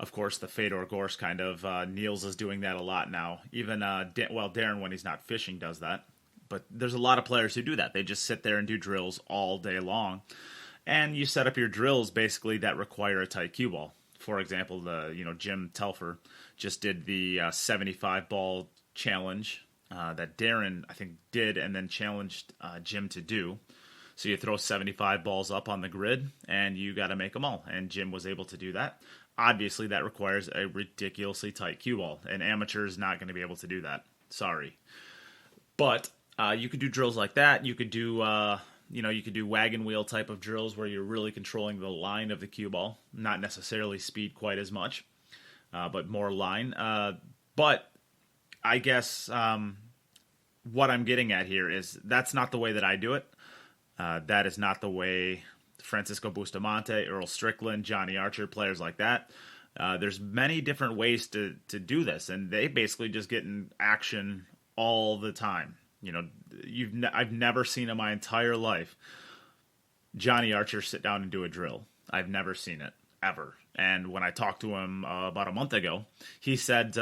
of course, the Fedor Gorst kind of. Niels is doing that a lot now. Even Darren, when he's not fishing, does that. But there's a lot of players who do that. They just sit there and do drills all day long. And you set up your drills, basically, that require a tight cue ball. For example, Jim Telfer just did the 75-ball challenge that Darren, I think, did and then challenged Jim to do. So you throw 75 balls up on the grid, and you got to make them all. And Jim was able to do that. Obviously, that requires a ridiculously tight cue ball. An amateur is not going to be able to do that. Sorry. But you could do drills like that. You could do, you could do wagon wheel type of drills where you're really controlling the line of the cue ball, not necessarily speed quite as much, but more line. But I guess what I'm getting at here is that's not the way that I do it. That is not the way Francisco Bustamante, Earl Strickland, Johnny Archer, players like that. There's many different ways to do this, and they basically just get in action all the time. I've never seen in my entire life Johnny Archer sit down and do a drill. I've never seen it, ever. And when I talked to him about a month ago, he said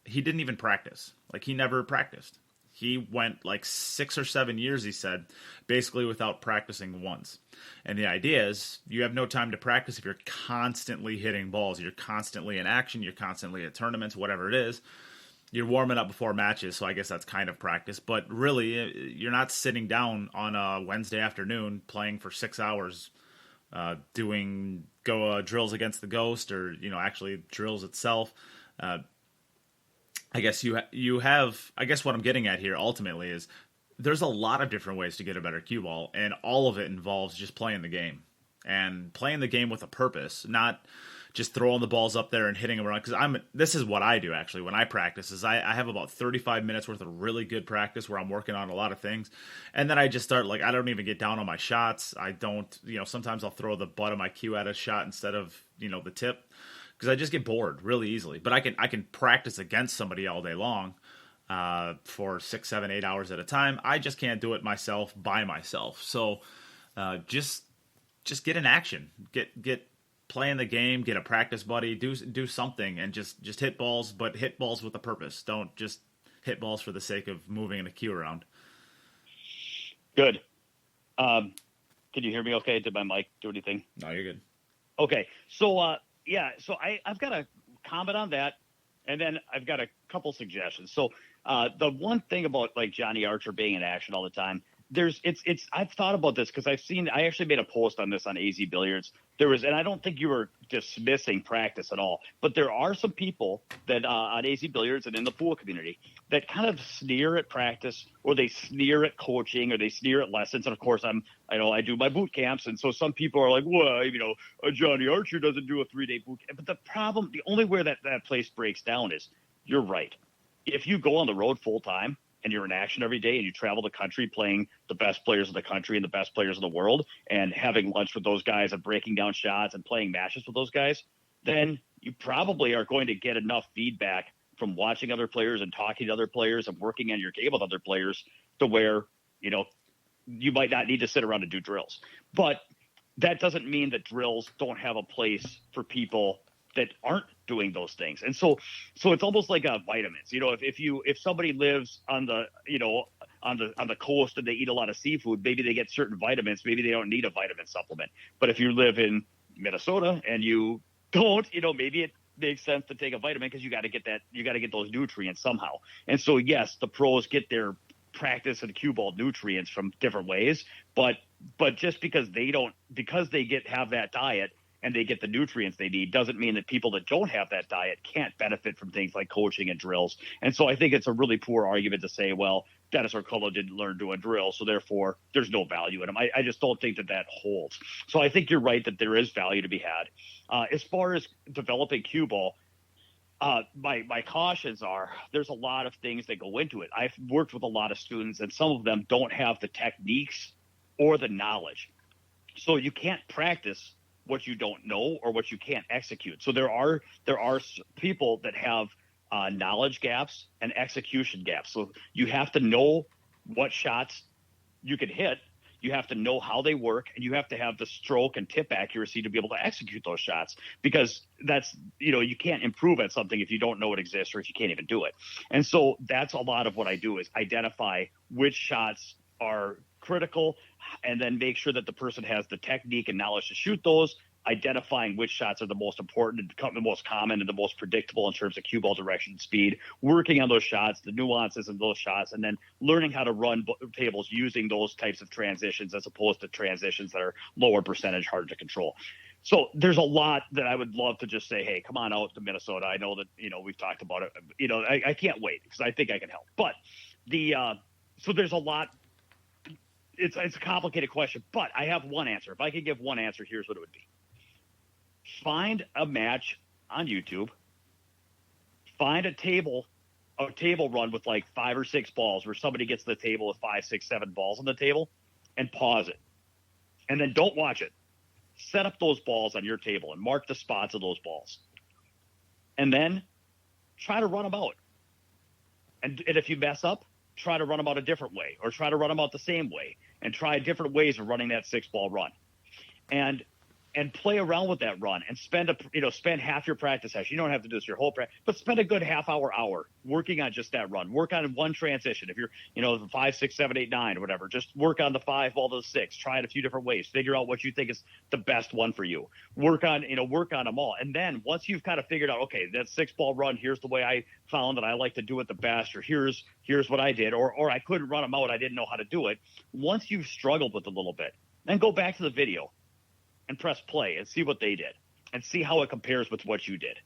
he didn't even practice. Like, he never practiced. He went like 6 or 7 years, he said, basically without practicing once. And the idea is you have no time to practice if you're constantly hitting balls. You're constantly in action. You're constantly at tournaments, whatever it is. You're warming up before matches, so I guess that's kind of practice. But really, you're not sitting down on a Wednesday afternoon playing for 6 hours, doing drills against the ghost, or actually drills itself. I guess you have. I guess what I'm getting at here ultimately is there's a lot of different ways to get a better cue ball, and all of it involves just playing the game and playing the game with a purpose, not just throwing the balls up there and hitting them around. Because this is what I do actually when I practice. Is I have about 35 minutes worth of really good practice where I'm working on a lot of things, and then I just start I don't even get down on my shots. I don't. Sometimes I'll throw the butt of my cue at a shot instead of the tip, because I just get bored really easily. But I can practice against somebody all day long for 6, 7, 8 hours at a time. I just can't do it myself by myself. So just get in action, get playing the game, get a practice buddy, do something, and just hit balls, but hit balls with a purpose. Don't just hit balls for the sake of moving a cue around. Good. Can you hear me okay? Did my mic do anything? No, you're good. Okay. So, I've got a comment on that, and then I've got a couple suggestions. So the one thing about like Johnny Archer being in action all the time, I've thought about this because I actually made a post on this on AZ Billiards. And I don't think you were dismissing practice at all, but there are some people that on AZ Billiards and in the pool community that kind of sneer at practice, or they sneer at coaching, or they sneer at lessons. And of course, I do my boot camps, and so some people are like, well, Johnny Archer doesn't do a 3-day boot camp. But the only way that place breaks down is, you're right. If you go on the road full time and you're in action every day and you travel the country playing the best players of the country and the best players of the world and having lunch with those guys and breaking down shots and playing matches with those guys, then you probably are going to get enough feedback from watching other players and talking to other players and working on your game with other players to where, you might not need to sit around and do drills. But that doesn't mean that drills don't have a place for people that aren't doing those things. And so it's almost like vitamins. If somebody lives on the coast and they eat a lot of seafood, maybe they get certain vitamins. Maybe they don't need a vitamin supplement. But if you live in Minnesota and you don't, maybe it makes sense to take a vitamin, because you got to get those nutrients somehow. And so, yes, the pros get their practice and cue ball nutrients from different ways, but just because they have that diet and they get the nutrients they need doesn't mean that people that don't have that diet can't benefit from things like coaching and drills. And so I think it's a really poor argument to say, well, Dennis Arcola didn't learn to do a drill, so therefore there's no value in him. I just don't think that holds. So I think you're right that there is value to be had. As far as developing cue ball, my cautions are there's a lot of things that go into it. I've worked with a lot of students, and some of them don't have the techniques or the knowledge. So you can't practice what you don't know or what you can't execute. So there are people that have knowledge gaps and execution gaps. So you have to know what shots you can hit. You have to know how they work, and you have to have the stroke and tip accuracy to be able to execute those shots, because that's, you can't improve at something if you don't know it exists or if you can't even do it. And so that's a lot of what I do, is identify which shots are critical, and then make sure that the person has the technique and knowledge to shoot those, identifying which shots are the most important, the most common, and the most predictable in terms of cue ball direction and speed, working on those shots, the nuances of those shots, and then learning how to run tables using those types of transitions as opposed to transitions that are lower percentage, harder to control. So there's a lot that I would love to just say, hey, come on out to Minnesota. I know that, we've talked about it. I can't wait because I think I can help. But so there's a lot. It's a complicated question, but I have one answer. If I could give one answer, here's what it would be. Find a match on YouTube. Find a table run with like 5 or 6 balls where somebody gets to the table with 5, 6, 7 balls on the table, and pause it. And then don't watch it. Set up those balls on your table and mark the spots of those balls. And then try to run them out. And if you mess up, try to run them out a different way, or try to run them out the same way, and try different ways of running that 6-ball run. And play around with that run and spend half your practice session. You don't have to do this your whole practice, but spend a good half hour working on just that run. Work on one transition. If you're, 5, 6, 7, 8, 9, or whatever, just work on the 5 ball to the 6. Try it a few different ways. Figure out what you think is the best one for you. Work on them all. And then once you've kind of figured out, okay, that 6-ball run, here's the way I found that I like to do it the best, or here's what I did, or I couldn't run them out. I didn't know how to do it. Once you've struggled with it a little bit, then go back to the video and press play and see what they did and see how it compares with what you did.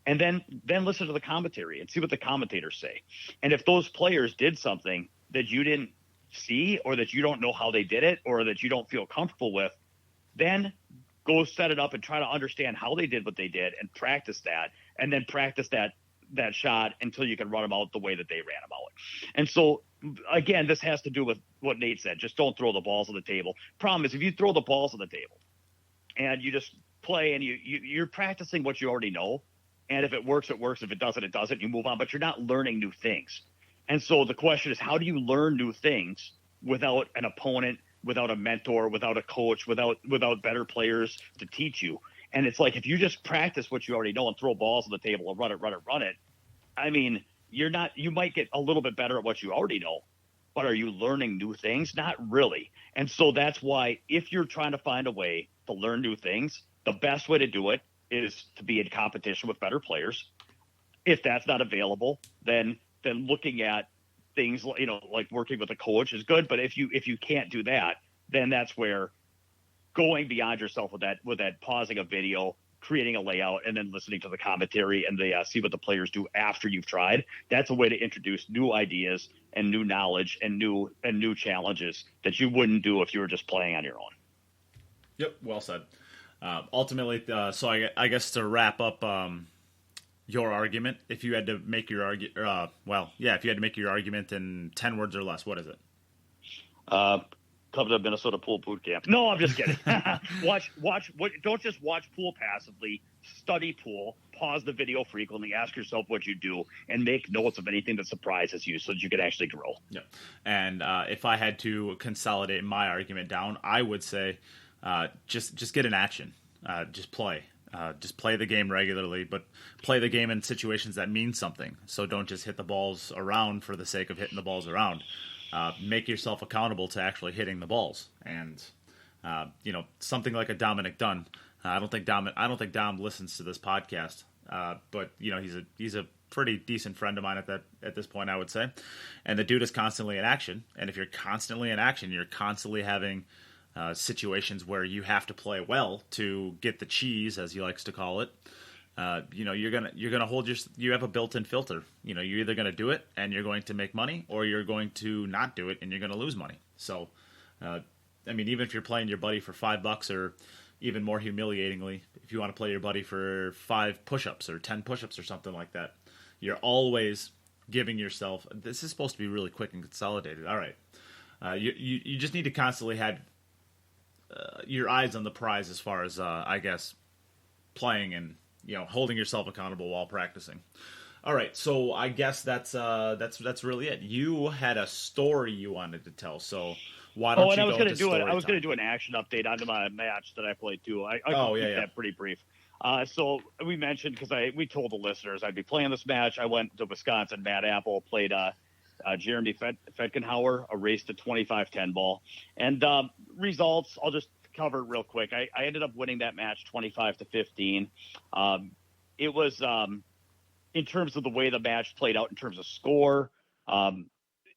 And then listen to the commentary and see what the commentators say. And if those players did something that you didn't see, or that you don't know how they did it, or that you don't feel comfortable with, then go set it up and try to understand how they did what they did and practice that, and then practice that shot until you can run them out the way that they ran them out. And so, again, this has to do with what Nate said. Just don't throw the balls on the table. Problem is, if you throw the balls on the table and you just play and you're practicing what you already know, and if it works, it works. If it doesn't, it doesn't. You move on, but you're not learning new things. And so the question is, how do you learn new things without an opponent, without a mentor, without a coach, without better players to teach you? And it's like, if you just practice what you already know and throw balls on the table and run it, I mean, you might get a little bit better at what you already know, but are you learning new things? Not really. And so that's why, if you're trying to find a way to learn new things, the best way to do it is to be in competition with better players. If that's not available, then looking at things like working with a coach is good. But if you can't do that, then that's where going beyond yourself with that pausing a video, creating a layout, and then listening to the commentary and see what the players do after you've tried. That's a way to introduce new ideas and new knowledge and new challenges that you wouldn't do if you were just playing on your own. Yep, well said. Ultimately, so I guess to wrap up your argument, if you had to make your if you had to make your argument in 10 words or less, what is it? Come to Minnesota Pool Boot Camp. No, I'm just kidding. Don't just watch pool passively. Study pool. Pause the video frequently. Ask yourself what you do, and make notes of anything that surprises you, so that you can actually grow. Yeah. And if I had to consolidate my argument down, I would say, just get in action. Just play. Just play the game regularly, but play the game in situations that mean something. So don't just hit the balls around for the sake of hitting the balls around. Make yourself accountable to actually hitting the balls. And something like a Dominic Dunn. I don't think Dom listens to this podcast, but he's a pretty decent friend of mine at this point, I would say. And the dude is constantly in action. And if you're constantly in action, you're constantly having situations where you have to play well to get the cheese, as he likes to call it. You're gonna hold you have a built-in filter. You're either gonna do it and you're going to make money, or you're going to not do it and you're gonna lose money. So, even if you're playing your buddy for $5, or even more humiliatingly, if you want to play your buddy for 5 push-ups or 10 push-ups or something like that, you're always giving yourself. This is supposed to be really quick and consolidated. All right, you just need to constantly have your eyes on the prize as far as I guess playing and holding yourself accountable while practicing. All right, so I guess that's really it. You had a story you wanted to tell, so why don't you? I was going to do an action update onto my match that I played too. I can keep that pretty brief. So we mentioned, because we told the listeners I'd be playing this match. I went to Wisconsin. Matt Apple played Jeremy Fetkenhauer, a race to 25-10 ball, and results I'll just cover real quick. I ended up winning that match 25-15. It was in terms of the way the match played out in terms of score,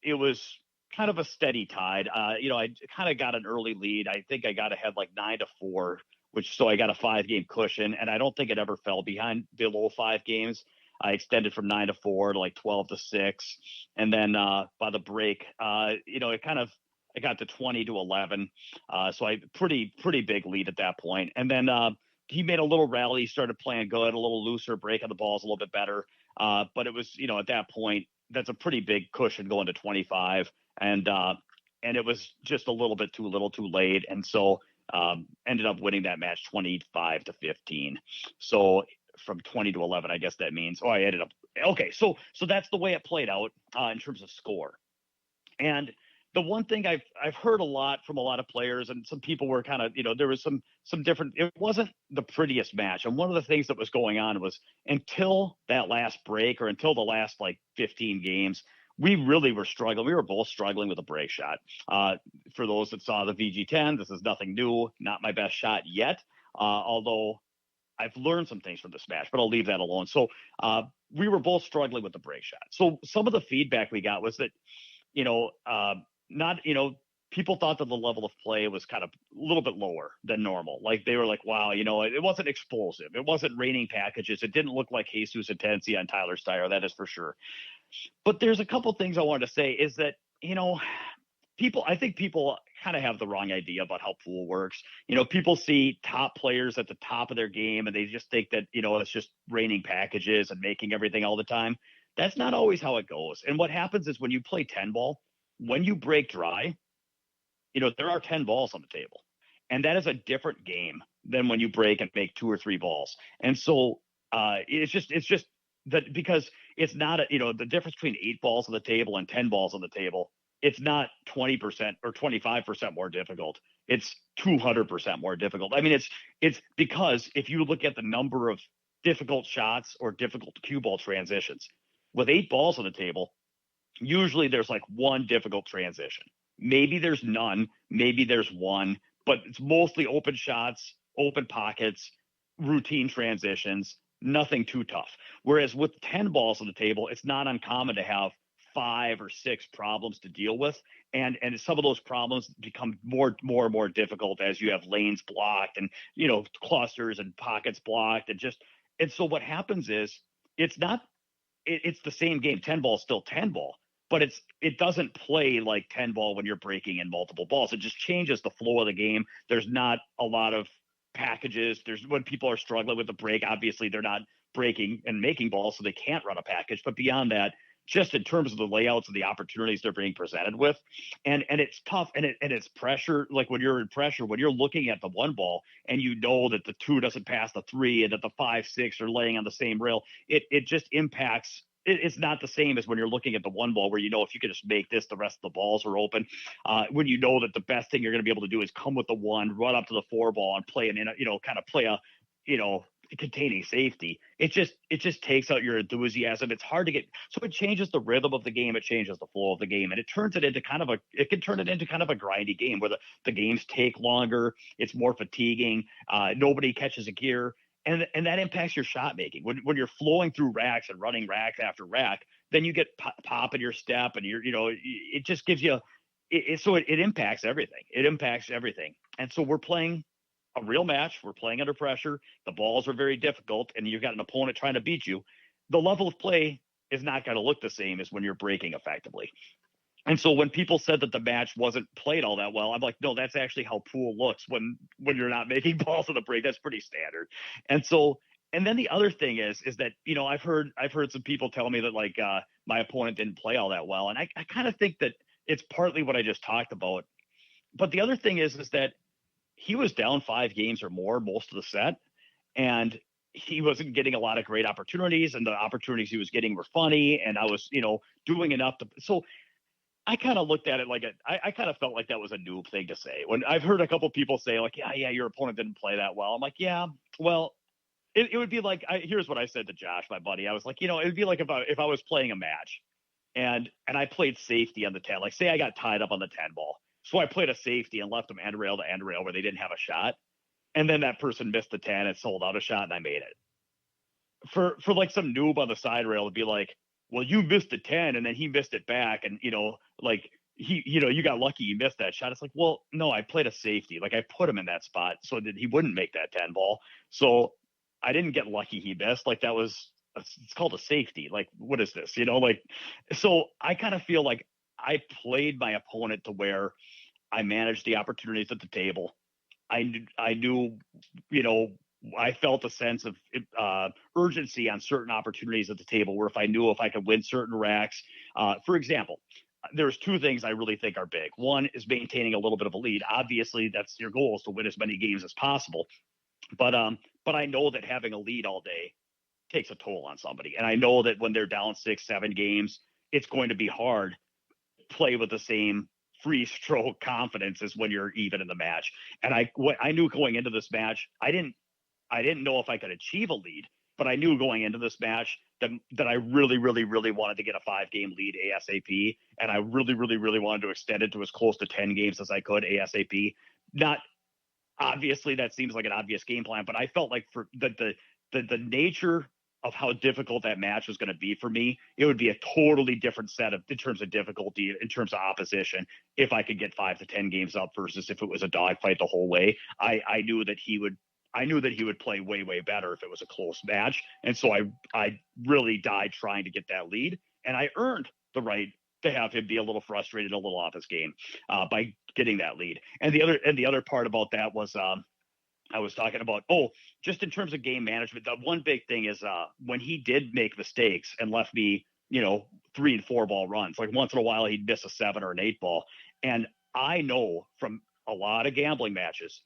it was kind of a steady tide. I kind of got an early lead. I think I got ahead like 9-4 so I got a 5-game cushion, and I don't think it ever fell below 5 games. I extended from 9-4 to like 12-6, and then by the break, I got to 20-11, so I pretty big lead at that point, and then he made a little rally, started playing good, a little looser, breaking the balls a little bit better, but it was at that point that's a pretty big cushion going to 25, and it was just a little bit too little, too late, and so ended up winning that match 25-15. So from 20-11, I guess that means. I ended up okay. So that's the way it played out in terms of score. And the one thing I've heard a lot from a lot of players, and some people were kind of, there was some different. It wasn't the prettiest match, and one of the things that was going on was until that last break, or until the last like 15 games, we really were struggling. We were both struggling with a break shot. For those that saw the VG10, this is nothing new, not my best shot yet, although I've learned some things from this match, but I'll leave that alone. So we were both struggling with the break shot. So some of the feedback we got was that, people thought that the level of play was kind of a little bit lower than normal. Like they were like, wow, it wasn't explosive. It wasn't raining packages. It didn't look like Jesus Intensi on Tyler Steyer. That is for sure. But there's a couple things I wanted to say is that, I think people kind of have the wrong idea about how pool works. People see top players at the top of their game and they just think that, it's just raining packages and making everything all the time. That's not always how it goes. And what happens is when you play 10 ball, when you break dry, there are 10 balls on the table. And that is a different game than when you break and make 2 or 3 balls. And so it's just that, because it's not the difference between 8 balls on the table and 10 balls on the table. It's not 20% or 25% more difficult. It's 200% more difficult. I mean, it's because if you look at the number of difficult shots or difficult cue ball transitions, with 8 balls on the table, usually there's like one difficult transition. Maybe there's none, maybe there's one, but it's mostly open shots, open pockets, routine transitions, nothing too tough. Whereas with 10 balls on the table, it's not uncommon to have 5 or 6 problems to deal with, and some of those problems become more and more difficult as you have lanes blocked and clusters and pockets blocked, and so what happens is it's the same game. 10 ball is still 10 ball, but it doesn't play like 10 ball when you're breaking in multiple balls. It just changes the flow of the game. There's not a lot of packages. When people are struggling with the break, obviously they're not breaking and making balls, so they can't run a package. But beyond that, just in terms of the layouts and the opportunities they're being presented with, and it's tough, and it's pressure. Like when you're in pressure, when you're looking at the 1 ball and that the 2 doesn't pass the 3 and that the 5, 6 are laying on the same rail, it just impacts. It's not the same as when you're looking at the 1 ball where if you can just make this, the rest of the balls are open. When that the best thing you're going to be able to do is come with the 1, run up to the 4 ball and play containing safety. It just takes out your enthusiasm. It's hard to get, so it changes the rhythm of the game. It changes the flow of the game, and it can turn it into kind of a grindy game where the games take longer. It's more fatiguing. Nobody catches a gear. And that impacts your shot making. When you're flowing through racks and running rack after rack, then you get pop in your step, and it just gives you it impacts everything. It impacts everything. And so we're playing a real match. We're playing under pressure. The balls are very difficult, and you've got an opponent trying to beat you. The level of play is not going to look the same as when you're breaking effectively. And so when people said that the match wasn't played all that well, I'm like, no, that's actually how pool looks when you're not making balls on the break. That's pretty standard. And then the other thing is that, I've heard some people tell me that like my opponent didn't play all that well. And I kind of think that it's partly what I just talked about. But the other thing is that he was down 5 games or more most of the set, and he wasn't getting a lot of great opportunities, and the opportunities he was getting were funny, and I was, doing enough so I kind of looked at it like I kind of felt like that was a noob thing to say. When I've heard a couple people say like, yeah, your opponent didn't play that well. I'm like, yeah, well, it would be like, here's what I said to Josh, my buddy. I was like, it would be like if I was playing a match and I played safety on the 10, like say I got tied up on the 10 ball. So I played a safety and left them end rail to end rail where they didn't have a shot. And then that person missed the 10 and sold out a shot, and I made it. For like some noob on the side rail to be like, well, you missed the 10 and then he missed it back. And, you got lucky you missed that shot. It's like, well, no, I played a safety. Like I put him in that spot so that he wouldn't make that 10 ball. So I didn't get lucky he missed. Like that was, it's called a safety. Like, what is this? Like, so I kind of feel like I played my opponent to where I managed the opportunities at the table. I knew, I felt a sense of urgency on certain opportunities at the table where if I could win certain racks, for example, there's two things I really think are big. One is maintaining a little bit of a lead. Obviously, that's your goal, is to win as many games as possible. But I know that having a lead all day takes a toll on somebody. And I know that when they're down 6-7 games, it's going to be hard to play with the same free stroke confidence as when you're even in the match. And I knew going into this match, I didn't know if I could achieve a lead, but I knew going into this match that I really, really, really wanted to get a 5-game lead ASAP. And I really, really, really wanted to extend it to as close to 10 games as I could ASAP. Not obviously that seems like an obvious game plan, but I felt like for the nature of how difficult that match was going to be for me, it would be a totally different set in terms of difficulty, in terms of opposition, if I could get 5 to 10 games up versus if it was a dogfight the whole way. I knew that he would play way, way better if it was a close match. And so I really died trying to get that lead, and I earned the right to have him be a little frustrated, a little off his game by getting that lead. And the other part about that was I was talking about, just in terms of game management, the one big thing is when he did make mistakes and left me, 3 and 4 ball runs, like once in a while he'd miss a 7 or an 8 ball. And I know from a lot of gambling matches,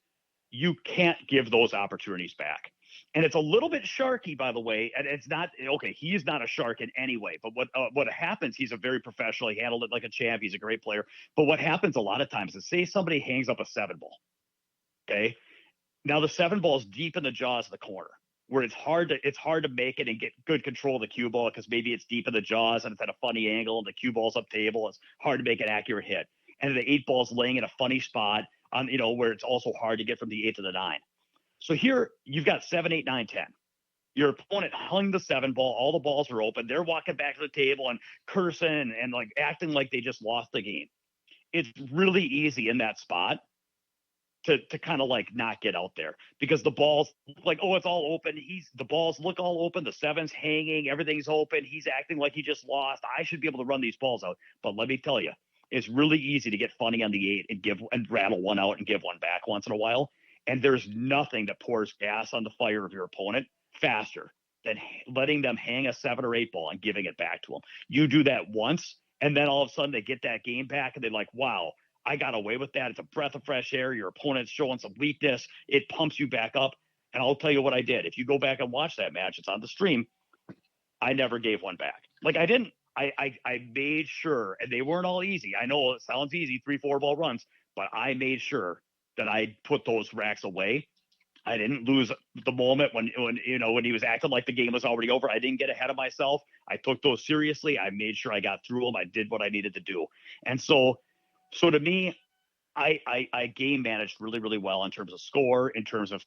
you can't give those opportunities back. And it's a little bit sharky, by the way. And it's not, okay, he's not a shark in any way. But what happens, he's a very professional. He handled it like a champ. He's a great player. But what happens a lot of times is, say somebody hangs up a 7 ball, okay? Now the 7 ball is deep in the jaws of the corner, where it's hard to make it and get good control of the cue ball because maybe it's deep in the jaws and it's at a funny angle and the cue ball's up table. It's hard to make an accurate hit. And the 8 ball's laying in a funny spot on, where it's also hard to get from the 8 to the 9. So here you've got 7, 8, 9, 10. Your opponent hung the 7 ball. All the balls are open. They're walking back to the table and cursing and like acting like they just lost the game. It's really easy in that spot to kind of like not get out there because the balls like, it's all open. The balls look all open. The 7's hanging. Everything's open. He's acting like he just lost. I should be able to run these balls out. But let me tell you, it's really easy to get funny on the 8 and rattle one out and give one back once in a while. And there's nothing that pours gas on the fire of your opponent faster than letting them hang a 7 or 8 ball and giving it back to them. You do that once, and then all of a sudden they get that game back and they're like, wow, I got away with that. It's a breath of fresh air. Your opponent's showing some weakness. It pumps you back up. And I'll tell you what I did. If you go back and watch that match, it's on the stream. I never gave one back. Like I didn't. I made sure, and they weren't all easy. I know it sounds easy, 3, 4 ball runs, but I made sure that I put those racks away. I didn't lose the moment when he was acting like the game was already over. I didn't get ahead of myself. I took those seriously. I made sure I got through them. I did what I needed to do. And so to me, I game managed really, really well in terms of score, in terms of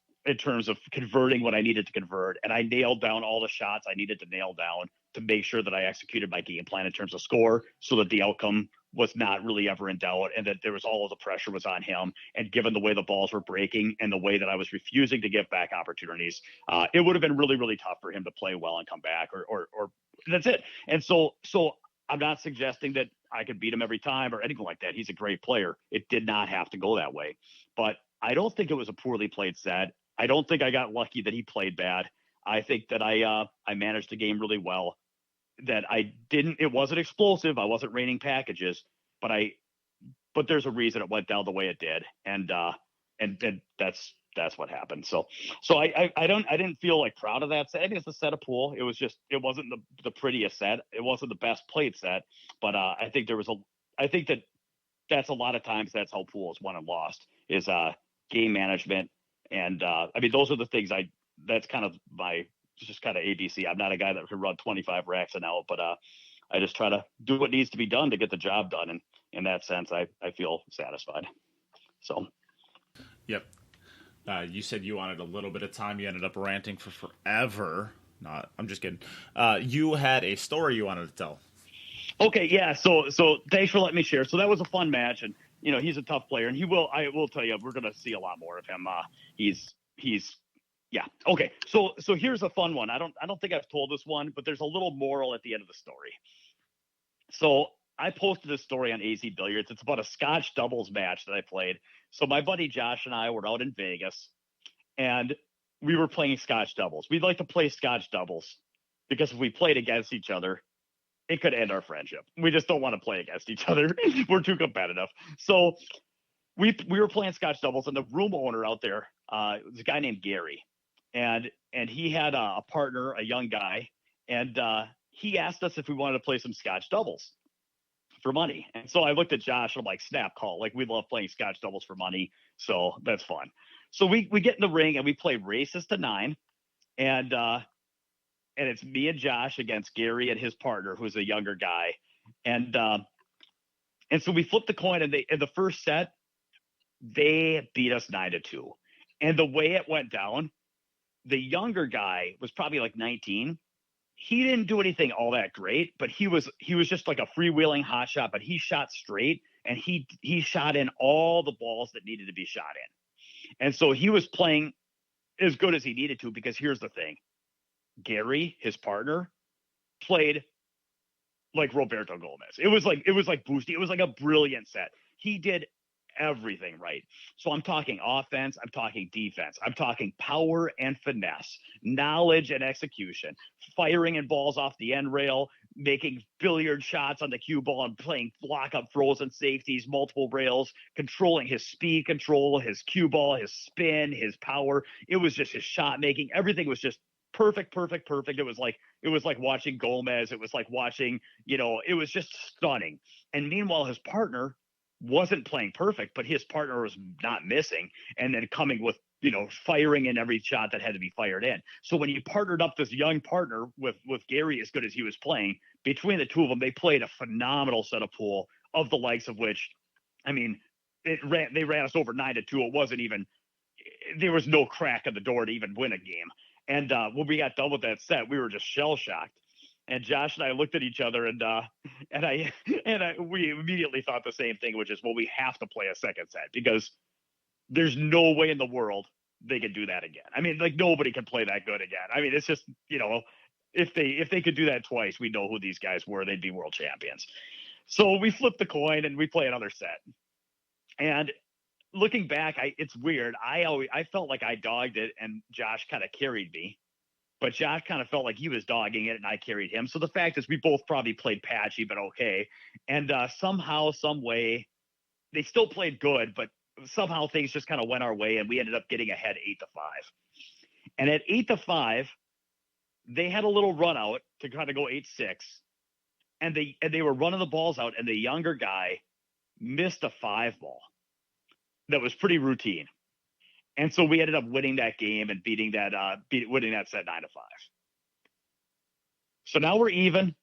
converting what I needed to convert. And I nailed down all the shots I needed to nail down to make sure that I executed my game plan in terms of score so that the outcome was not really ever in doubt and that there was all of the pressure was on him. And given the way the balls were breaking and the way that I was refusing to give back opportunities, it would have been really, really tough for him to play well and come back or that's it. And so I'm not suggesting that I could beat him every time or anything like that. He's a great player. It did not have to go that way, but I don't think it was a poorly played set. I don't think I got lucky that he played bad. I think that I managed the game really well, that it wasn't explosive. I wasn't raining packages, but there's a reason it went down the way it did. And that's what happened. So I didn't feel like proud of that set. I mean, it's a set of pool. It wasn't the prettiest set. It wasn't the best played set, but I think that's a lot of times that's how pool is won and lost is game management. And I mean, those are the things that's kind of just kind of ABC. I'm not a guy that can run 25 racks an hour, but I just try to do what needs to be done to get the job done. And in that sense, I feel satisfied. So. Yep. You said you wanted a little bit of time. You ended up ranting for forever. I'm just kidding. You had a story you wanted to tell. Okay, yeah. So thanks for letting me share. So that was a fun match, and he's a tough player, and I will tell you, we're gonna see a lot more of him. He's yeah. Okay. So here's a fun one. I don't think I've told this one, but there's a little moral at the end of the story. So I posted this story on AZ Billiards. It's about a Scotch doubles match that I played. So my buddy Josh and I were out in Vegas, and we were playing Scotch doubles. We'd like to play Scotch doubles because if we played against each other, it could end our friendship. We just don't want to play against each other. We're too competitive. So we were playing Scotch doubles, and the room owner out there was a guy named Gary, and he had a partner, a young guy, and he asked us if we wanted to play some Scotch doubles for money. And so I looked at Josh, and I'm like, snap call. Like, we love playing Scotch doubles for money, so that's fun. So we get in the ring, and we play races to 9, and it's me and Josh against Gary and his partner, who's a younger guy. And so we flipped the coin, and in the first set, they beat us 9-2. And the way it went down, the younger guy was probably like 19. He didn't do anything all that great, but he was just like a freewheeling hot shot, but he shot straight, and he shot in all the balls that needed to be shot in. And so he was playing as good as he needed to, because here's the thing. Gary, his partner, played like Roberto Gomez. It was like boosty. It was like a brilliant set. He did everything right. So I'm talking offense, I'm talking defense, I'm talking power and finesse, knowledge and execution, firing in balls off the end rail, making billiard shots on the cue ball and playing block up frozen safeties, multiple rails, controlling his speed control, his cue ball, his spin, his power. It was just his shot making. Everything was just perfect. It was like watching Gomez. It was like watching, it was just stunning. And meanwhile, his partner wasn't playing perfect, but his partner was not missing, and then coming with, firing in every shot that had to be fired in. So when you partnered up this young partner with Gary, as good as he was playing, between the two of them, they played a phenomenal set of pool, of the likes of which, I mean, they ran us over 9-2. It wasn't even, there was no crack in the door to even win a game. And when we got done with that set, we were just shell shocked. And Josh and I looked at each other, and we immediately thought the same thing, which is, well, we have to play a second set, because there's no way in the world they could do that again. I mean, like, nobody can play that good again. I mean, it's just, if they could do that twice, we know who these guys were. They'd be world champions. So we flipped the coin and we play another set. And looking back, it's weird. I felt like I dogged it, and Josh kind of carried me. But Josh kind of felt like he was dogging it, and I carried him. So the fact is, we both probably played patchy, but okay. And somehow, some way, they still played good, but somehow things just kind of went our way, and we ended up getting ahead 8-5. And at 8-5, they had a little run out to kind of go 8-6, and they were running the balls out, and the younger guy missed a 5 ball that was pretty routine. And so we ended up winning that game and winning that set 9-5. So now we're even.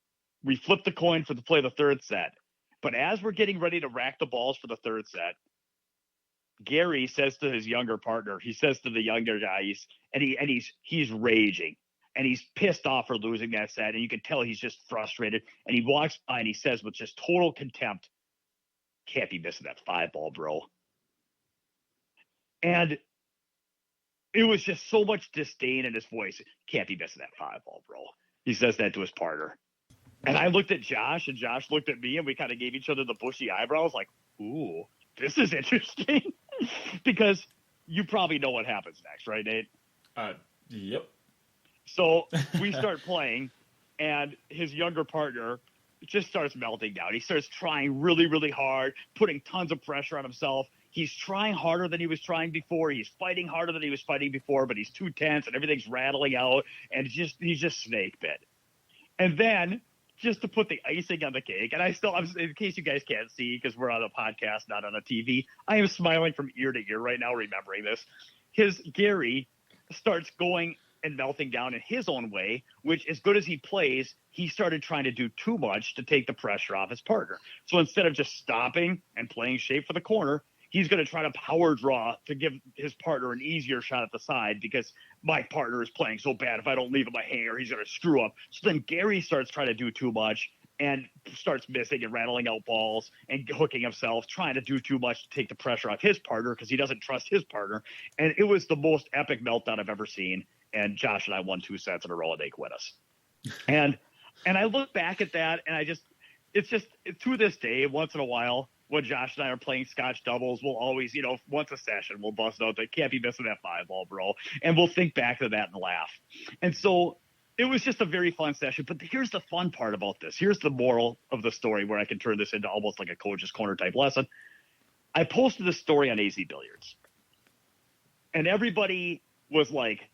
We flipped the coin to play the third set. But as we're getting ready to rack the balls for the third set, Gary says to his younger partner, he says to the younger guy, he's raging, and he's pissed off for losing that set, and you can tell he's just frustrated. And he walks by and he says with just total contempt, "Can't be missing that 5 ball, bro." And it was just so much disdain in his voice. "Can't be missing that 5 ball, bro." He says that to his partner. And I looked at Josh, and Josh looked at me, and we kind of gave each other the bushy eyebrows, like, ooh, this is interesting. Because you probably know what happens next, right, Nate? Yep. So we start playing, and his younger partner just starts melting down. He starts trying really, really hard, putting tons of pressure on himself. He's trying harder than he was trying before. He's fighting harder than he was fighting before, but he's too tense, and everything's rattling out, and he's just snake bit. And then, just to put the icing on the cake, and I'm in case you guys can't see, because we're on a podcast, not on a TV, I am smiling from ear to ear right now, remembering this. Gary starts going and melting down in his own way, which, as good as he plays, he started trying to do too much to take the pressure off his partner. So instead of just stopping and playing shape for the corner, he's going to try to power draw to give his partner an easier shot at the side, because my partner is playing so bad. If I don't leave him a hanger, he's going to screw up. So then Gary starts trying to do too much, and starts missing and rattling out balls and hooking himself, trying to do too much to take the pressure off his partner because he doesn't trust his partner. And it was the most epic meltdown I've ever seen. And Josh and I won 2 sets in a row and they quit us. And I look back at that and it's just to this day, once in a while, when Josh and I are playing Scotch doubles, we'll always, once a session, we'll bust out that can't be missing that 5-ball, bro. And we'll think back to that and laugh. And so it was just a very fun session. But here's the fun part about this. Here's the moral of the story where I can turn this into almost like a coach's corner type lesson. I posted this story on AZ Billiards. And everybody was like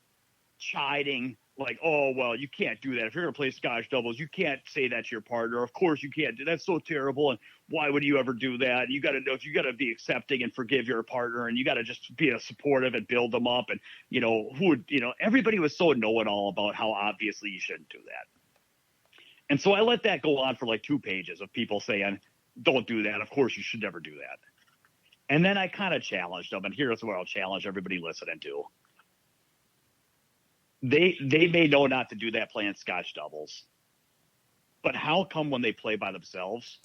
chiding, like, oh, well, you can't do that. If you're going to play Scotch doubles, you can't say that to your partner. Of course you can't. That's so terrible. And why would you ever do that? You got to know, you got to be accepting and forgive your partner. And you got to just be a supportive and build them up. And, everybody was so know-it-all about how obviously you shouldn't do that. And so I let that go on for like 2 pages of people saying, don't do that. Of course you should never do that. And then I kind of challenged them. And here's where I'll challenge everybody listening to. They may know not to do that playing Scotch doubles, but how come when they play by themselves,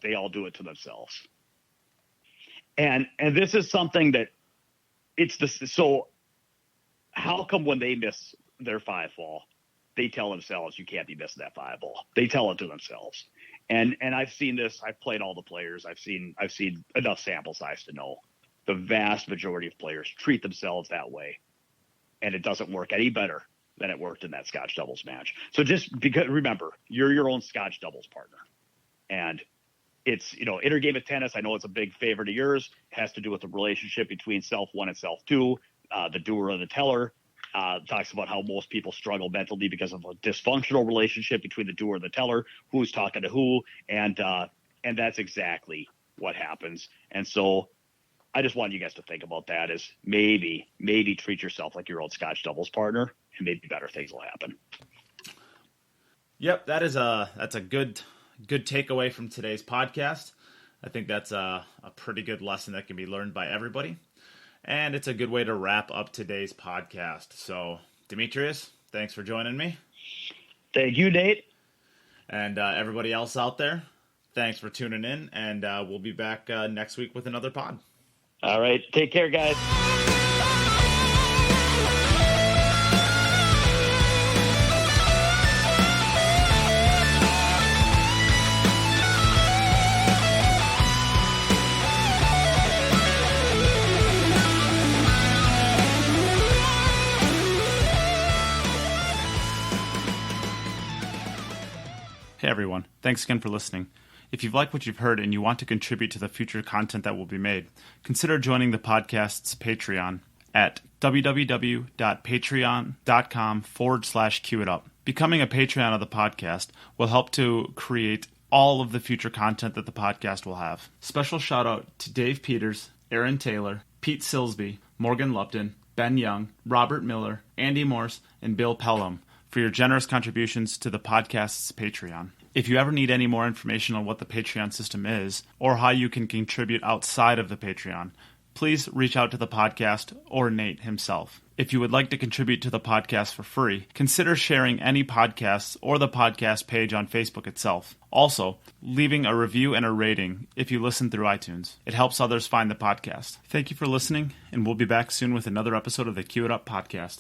they all do it to themselves? And this is something that so how come when they miss their 5-ball, they tell themselves you can't be missing that 5-ball? They tell it to themselves. And I've seen this. I've played all the players. I've seen enough sample size to know the vast majority of players treat themselves that way. And it doesn't work any better than it worked in that Scotch doubles match. So just because, remember, you're your own Scotch doubles partner. And it's, inner game of tennis, I know it's a big favorite of yours. It has to do with the relationship between self one and self two, the doer and the teller. Talks about how most people struggle mentally because of a dysfunctional relationship between the doer and the teller, who's talking to who. And that's exactly what happens. And so I just wanted you guys to think about that as maybe treat yourself like your old Scotch doubles partner, and maybe better things will happen. Yep, that's a good takeaway from today's podcast. I think that's a pretty good lesson that can be learned by everybody. And it's a good way to wrap up today's podcast. So, Demetrius, thanks for joining me. Thank you, Nate. And everybody else out there, thanks for tuning in. And we'll be back next week with another pod. All right. Take care, guys. Hey, everyone. Thanks again for listening. If you've liked what you've heard and you want to contribute to the future content that will be made, consider joining the podcast's Patreon at www.patreon.com/QItUp. Becoming a Patreon of the podcast will help to create all of the future content that the podcast will have. Special shout out to Dave Peters, Aaron Taylor, Pete Silsby, Morgan Lupton, Ben Young, Robert Miller, Andy Morse, and Bill Pelham for your generous contributions to the podcast's Patreon. If you ever need any more information on what the Patreon system is, or how you can contribute outside of the Patreon, please reach out to the podcast or Nate himself. If you would like to contribute to the podcast for free, consider sharing any podcasts or the podcast page on Facebook itself. Also, leaving a review and a rating if you listen through iTunes. It helps others find the podcast. Thank you for listening, and we'll be back soon with another episode of the Q It Up podcast.